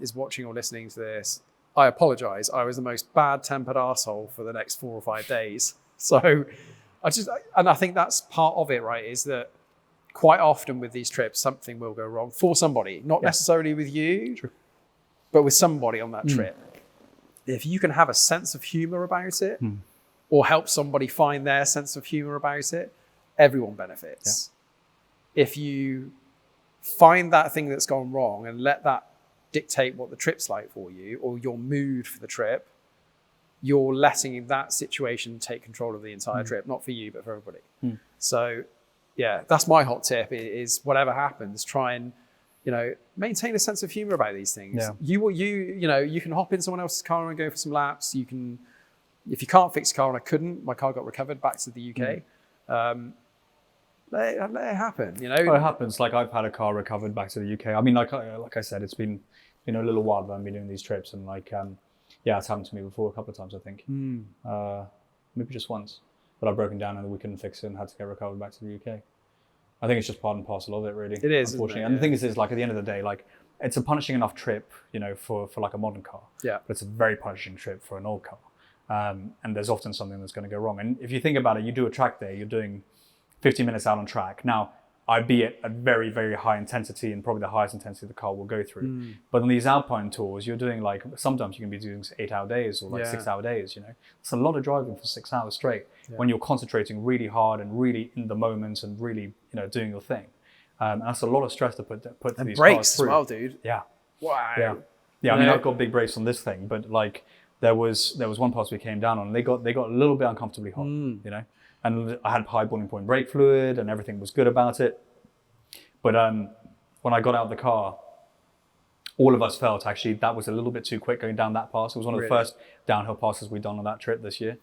is watching or listening to this, I apologize. I was the most bad-tempered arsehole for the next 4 or 5 days. So I think that's part of it, right? Is that quite often with these trips, something will go wrong for somebody, not necessarily with you, but with somebody on that trip. If you can have a sense of humor about it or help somebody find their sense of humor about it, everyone benefits. Yeah. If you find that thing that's gone wrong and let that dictate what the trip's like for you or your mood for the trip, you're letting that situation take control of the entire trip, not for you, but for everybody. So that's my hot tip is whatever happens, try and, maintain a sense of humor about these things. Yeah. You can hop in someone else's car and go for some laps. You can, if you can't fix a car, and I couldn't, my car got recovered back to the UK. Let it happen, Well, it happens. Like I've had a car recovered back to the UK. I mean, like I said, it's been a little while that I've been doing these trips, and it's happened to me before a couple of times, I think. Maybe just once. But I've broken down and we couldn't fix it and had to get recovered back to the UK. I think it's just part and parcel of it, really. It is, unfortunately. Isn't it? And the thing is, like, at the end of the day, like, it's a punishing enough trip, for like a modern car. Yeah. But it's a very punishing trip for an old car. And there's often something that's going to go wrong. And if you think about it, you do a track day, you're doing 50 minutes out on track. Now, albeit at very, very high intensity and probably the highest intensity the car will go through. But on these Alpine tours, you're doing sometimes you can be doing 8-hour days or 6-hour days, It's a lot of driving for 6 hours straight when you're concentrating really hard and really in the moment and really, doing your thing. And that's a lot of stress to put to these brakes cars through. as well, dude. Yeah. Wow. Yeah. I mean, I've got big brakes on this thing, but there was one pass we came down on and they got a little bit uncomfortably hot, And I had high boiling point brake fluid and everything was good about it. But when I got out of the car, all of us felt actually that was a little bit too quick going down that pass. It was one of the first downhill passes we'd done on that trip this year.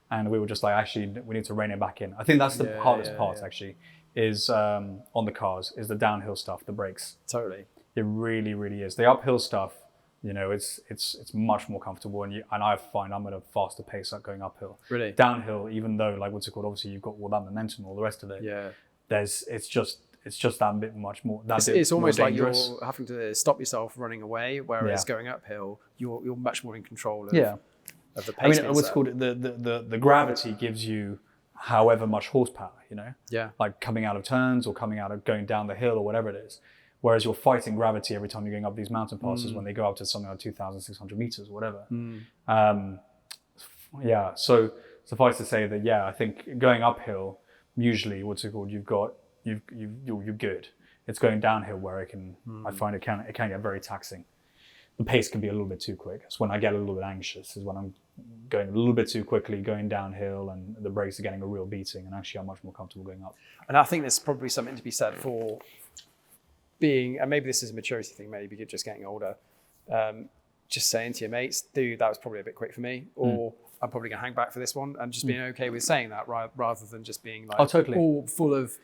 And we were just like, actually, we need to rein it back in. I think that's the hardest part actually, is on the cars, is the downhill stuff, the brakes. Totally. It really, really is. The uphill stuff, it's much more comfortable, and I find I'm at a faster pace going uphill. Really? Downhill, even though what's it called? Obviously, you've got all that momentum, all the rest of it. Yeah. It's just that bit much more. It's almost like you're having to stop yourself running away, whereas going uphill, you're much more in control of the pace. I mean, what's called the gravity gives you however much horsepower, Yeah. Like coming out of turns or coming out of going down the hill or whatever it is. Whereas you're fighting gravity every time you're going up these mountain passes when they go up to something like 2,600 meters or whatever. So suffice to say that, I think going uphill, usually what's it called? You've got you're good. It's going downhill where I find it can get very taxing. The pace can be a little bit too quick. It's when I get a little bit anxious, is when I'm going a little bit too quickly, going downhill, and the brakes are getting a real beating, and actually I'm much more comfortable going up. And I think there's probably something to be said for being, and maybe this is a maturity thing, maybe you're just getting older, just saying to your mates, dude, that was probably a bit quick for me, or I'm probably going to hang back for this one, and just being okay with saying that rather than just being like all full of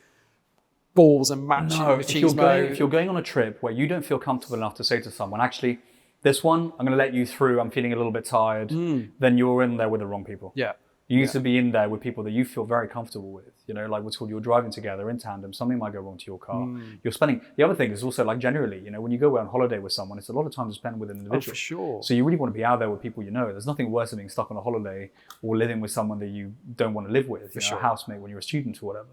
balls and machismo. No, if you're going on a trip where you don't feel comfortable enough to say to someone, actually, this one, I'm going to let you through, I'm feeling a little bit tired, then you're in there with the wrong people. Yeah. You need to be in there with people that you feel very comfortable with. You know, like what's called, you're driving together in tandem, something might go wrong to your car. You're spending, the other thing is also like generally, you know, when you go on holiday with someone, it's a lot of time to spend with an individual. Oh, for sure. So you really want to be out there with people you know. There's nothing worse than being stuck on a holiday or living with someone that you don't want to live with, a housemate when you're a student or whatever.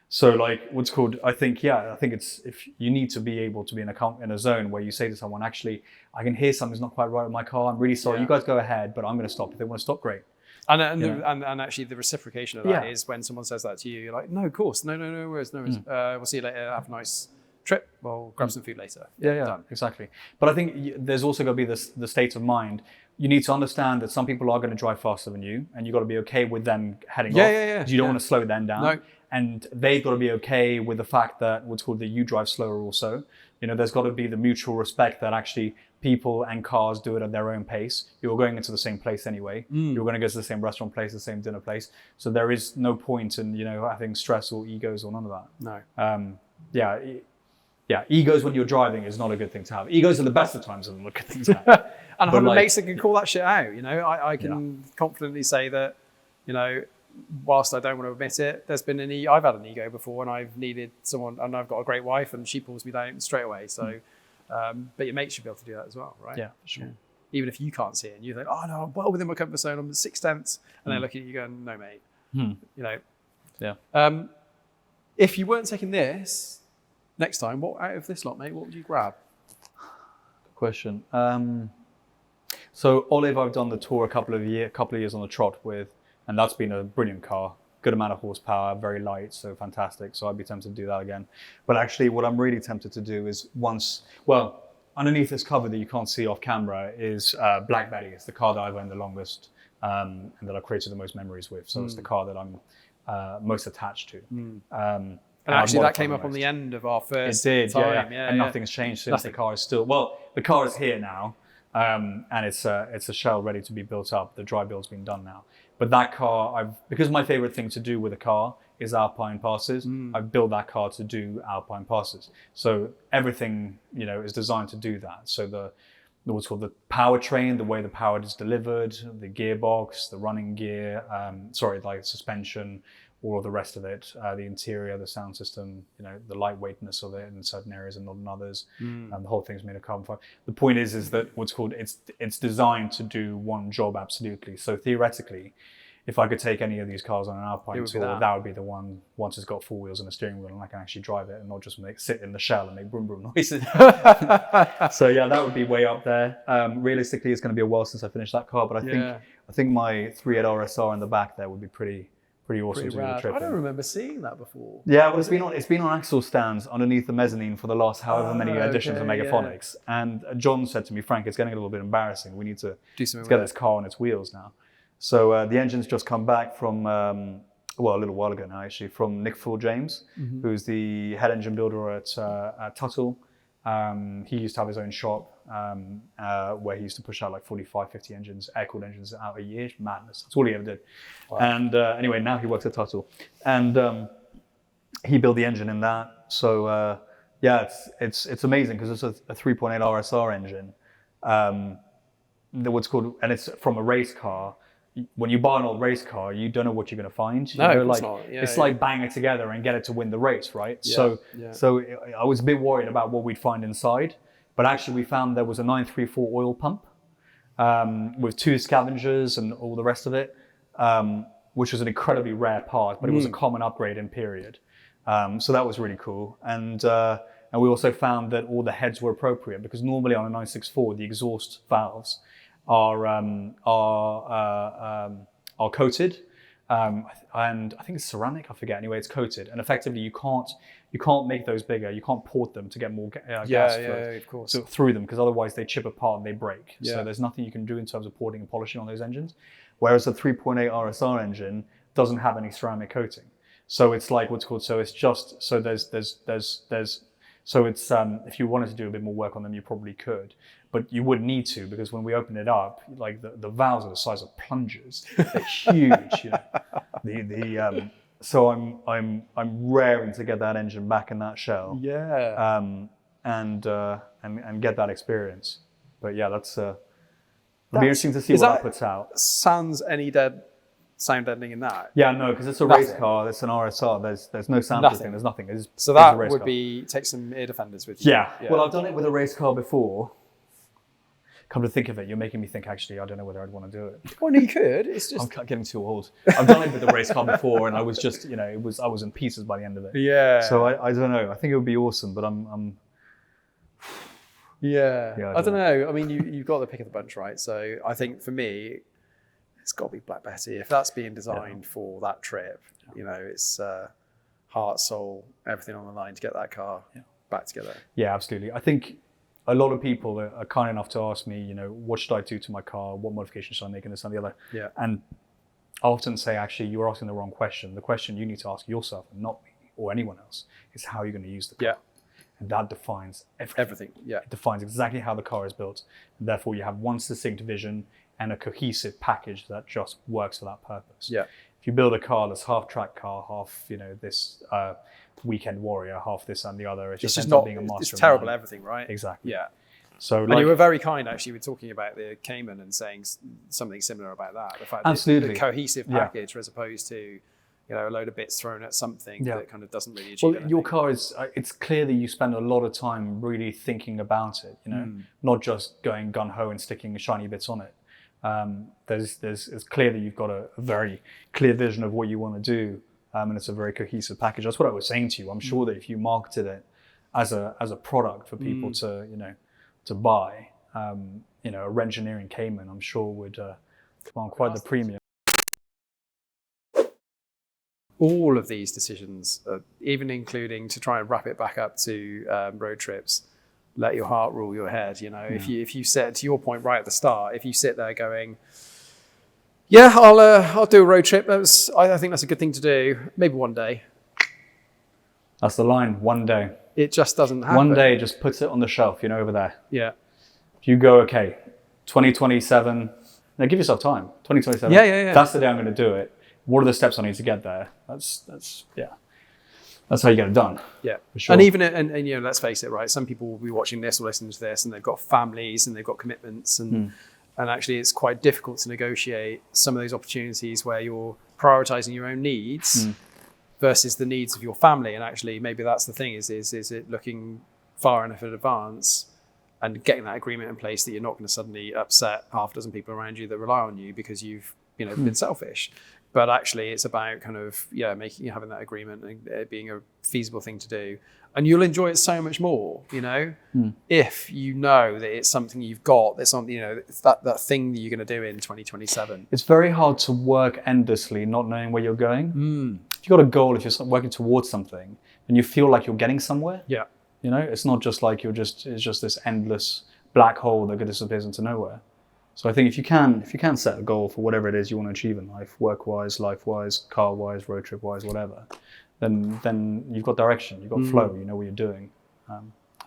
So like what's called, I think it's, if you need to be able to be in a zone where you say to someone, actually, I can hear something's not quite right with my car. I'm really sorry. You guys go ahead, but I'm going to stop. If they want to stop, great. And actually the reciprocation of that is when someone says that to you, you're like, no, of course, no worries. We'll see you later. Have a nice trip. We'll grab some food later. Done. Exactly. But I think there's also got to be the state of mind. You need to understand that some people are going to drive faster than you, and you've got to be okay with them heading off. Because you don't want to slow them down. No. And they've got to be okay with the fact that that you drive slower also. You know, there's got to be the mutual respect that actually people and cars do it at their own pace. You're going into the same place anyway. You're going to go to the same restaurant place, the same dinner place. So there is no point in, you know, having stress or egos or none of that. No. Egos when you're driving is not a good thing to have. Egos are the best of times and not a good thing to have. And having mates that can call that shit out, you know, I can confidently say that, you know, whilst I don't want to admit it, I've had an ego before, and I've needed someone, and I've got a great wife, and she pulls me down straight away. So, but your mates should be able to do that as well, right? Yeah, for sure. Yeah. Even if you can't see it, and you think, oh no, I'm well within my comfort zone, I'm at 6/10, and they're looking at you going, no, mate. You know. Yeah. If you weren't taking this next time, what out of this lot, mate? What would you grab? Good question. So Olive, I've done the tour a couple of years on the trot with. And that's been a brilliant car, good amount of horsepower, very light, so fantastic. So I'd be tempted to do that again. But actually what I'm really tempted to do is underneath this cover that you can't see off camera is Black Betty. It's the car that I've owned the longest and that I've created the most memories with. So it's the car that I'm most attached to. And actually that came up on the end of our first time. And nothing's changed since. The car is still, the car is here now. And it's a shell ready to be built up. The dry build's been done now. But that car, because my favorite thing to do with a car is alpine passes, I've built that car to do alpine passes. So everything, you know, is designed to do that. So what's called the powertrain, the way the power is delivered, the gearbox, the running gear, suspension, all of the rest of it, the interior, the sound system, you know, the lightweightness of it in certain areas and not in others. The whole thing's made of carbon fiber. The point is that it's designed to do one job absolutely. So theoretically, if I could take any of these cars on an Alpine tour, that would be the one once it's got four wheels and a steering wheel and I can actually drive it and not just sit in the shell and make boom boom noises. So yeah, that would be way up there. Realistically, it's going to be a while since I finished that car, but I think my 3.8 RSR in the back there would be pretty awesome to do the trip. I don't remember seeing that before. Yeah, well, it's been on axle stands underneath the mezzanine for the last however many editions of Megaphonics. And John said to me, Frank, it's getting a little bit embarrassing. We need to get this car on its wheels now. So the engine's just come back from, a little while ago now actually, from Nick Full-James, who's the head engine builder at Tuttle. He used to have his own shop where he used to push out like 45, 50 engines, air-cooled engines out a year. Madness. That's all he ever did. Wow. And anyway, now he works at Tuttle. And he built the engine in that. So it's amazing because it's a 3.8 RSR engine. And it's from a race car. When you buy an old race car, you don't know what you're going to find. It's like bang it together and get it to win the race, right? So I was a bit worried about what we'd find inside, but actually we found there was a 934 oil pump with 2 scavengers and all the rest of it, which was an incredibly rare part, but it was a common upgrade in period. So that was really cool. And we also found that all the heads were appropriate because normally on a 964, the exhaust valves are coated, and I think it's ceramic. I forget. Anyway, it's coated, and effectively you can't make those bigger. You can't port them to get more gas of course. through them, because otherwise they chip apart and they break. Yeah. So there's nothing you can do in terms of porting and polishing on those engines. Whereas the 3.8 RSR engine doesn't have any ceramic coating. So it's like what's called. So it's just so there's so it's if you wanted to do a bit more work on them, you probably could. But you wouldn't need to, because when we open it up, like the valves are the size of plungers. They're huge. So I'm raring to get that engine back in that shell. Yeah. And get that experience. But yeah, it'll be interesting to see what that puts out. Sound ending in that? Yeah, no, because it's a race car. It's an RSR. There's no sound thing. There's nothing. So that would be take some ear defenders with you. Yeah. Well, I've done it with a race car before. Come to think of it, you're making me think, actually, I don't know whether I'd want to do it. Well, no, you could. It's just... I'm getting too old. I've done it with a race car before, and I was just, I was in pieces by the end of it. Yeah. So I don't know. I think it would be awesome, but I'm Yeah. I don't know. I mean, you've got the pick of the bunch, right? So I think for me, it's got to be Black Betty. If that's being designed for that trip, it's heart, soul, everything on the line to get that car back together. Yeah, absolutely. I think a lot of people are kind enough to ask me, what should I do to my car? What modifications should I make, and this and the other? Yeah. And I often say, actually, you're asking the wrong question. The question you need to ask yourself, and not me or anyone else, is how you're going to use the car. Yeah. And that defines everything. Yeah. It defines exactly how the car is built. And therefore, you have one distinct vision and a cohesive package that just works for that purpose. Yeah. If you build a car that's half track car, half, this weekend warrior, half this and the other, it just ends up being a master. It's terrible at everything, right? Exactly. Yeah. So, and you were very kind, actually, with talking about the Cayman and saying something similar about that. The fact that the cohesive package, as opposed to, a load of bits thrown at something that kind of doesn't really achieve anything. Your car is, it's clear that you spend a lot of time really thinking about it, not just going gung-ho and sticking shiny bits on it. It's clear that you've got a very clear vision of what you want to do, and it's a very cohesive package. That's what I was saying to you. I'm sure that if you marketed it as a product for people to buy, a Renngineering Cayman, I'm sure would command quite the premium. All of these decisions, even including to try and wrap it back up to road trips, let your heart rule your head. If you set, to your point right at the start, if you sit there going, I'll do a road trip. I think that's a good thing to do. Maybe one day. That's the line. One day. It just doesn't happen. One day, just puts it on the shelf, over there. Yeah. If you go, okay, 2027. Now give yourself time. 2027. Yeah. That's the day I'm going to do it. What are the steps I need to get there? That's how you get it done. Yeah, for sure. And even let's face it, right? Some people will be watching this or listening to this, and they've got families and they've got commitments, and actually it's quite difficult to negotiate some of those opportunities where you're prioritizing your own needs versus the needs of your family. And actually, maybe that's the thing: is it looking far enough in advance and getting that agreement in place that you're not going to suddenly upset half a dozen people around you that rely on you because you've been selfish. But actually, it's about kind of having that agreement and it being a feasible thing to do, and you'll enjoy it so much more. If you know that it's something you've got, that's on it's that thing that you're going to do in 2027. It's very hard to work endlessly, not knowing where you're going. If you've got a goal, if you're working towards something, and you feel like you're getting somewhere, it's not just like it's just this endless black hole that disappears into nowhere. So I think if you can set a goal for whatever it is you want to achieve in life, work-wise, life-wise, car-wise, road trip-wise, whatever, then you've got direction, you've got flow, you know what you're doing. I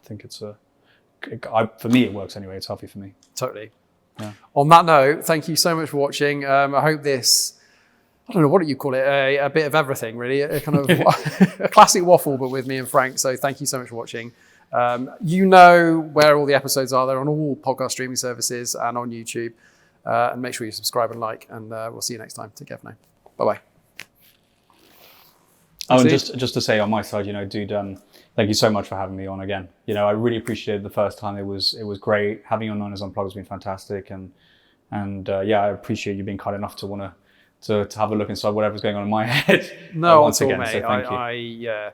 think for me it works anyway. It's healthy for me. Totally. Yeah. On that note, thank you so much for watching. I hope this, I don't know, what do you call it? A bit of everything, really. A kind of a classic waffle, but with me and Frank. So thank you so much for watching. Where all the episodes are. They're on all podcast streaming services and on YouTube. And make sure you subscribe and like, and we'll see you next time. Take care for now. Bye-bye. Oh, and just to say on my side, dude, thank you so much for having me on again. I really appreciated the first time. It was great. Having you on Niners Unplugged has been fantastic. And I appreciate you being kind enough to want to have a look inside whatever's going on in my head. No, once again, mate. So thank you.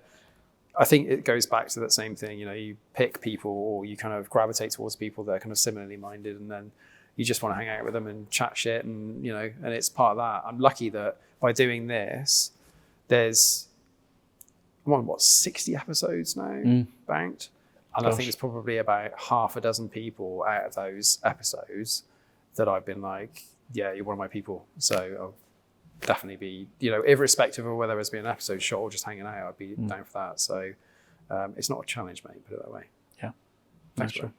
I think it goes back to that same thing. You pick people, or you kind of gravitate towards people that are kind of similarly minded, and then you just want to hang out with them and chat shit, and and it's part of that. I'm lucky that by doing this, I'm on 60 episodes now banked, and I think it's probably about half a dozen people out of those episodes that I've been like, yeah, you're one of my people. So I'll definitely be, irrespective of whether it's been an episode shot or just hanging out, I'd be down for that. So it's not a challenge, mate, put it that way. Yeah, Thanks, bro.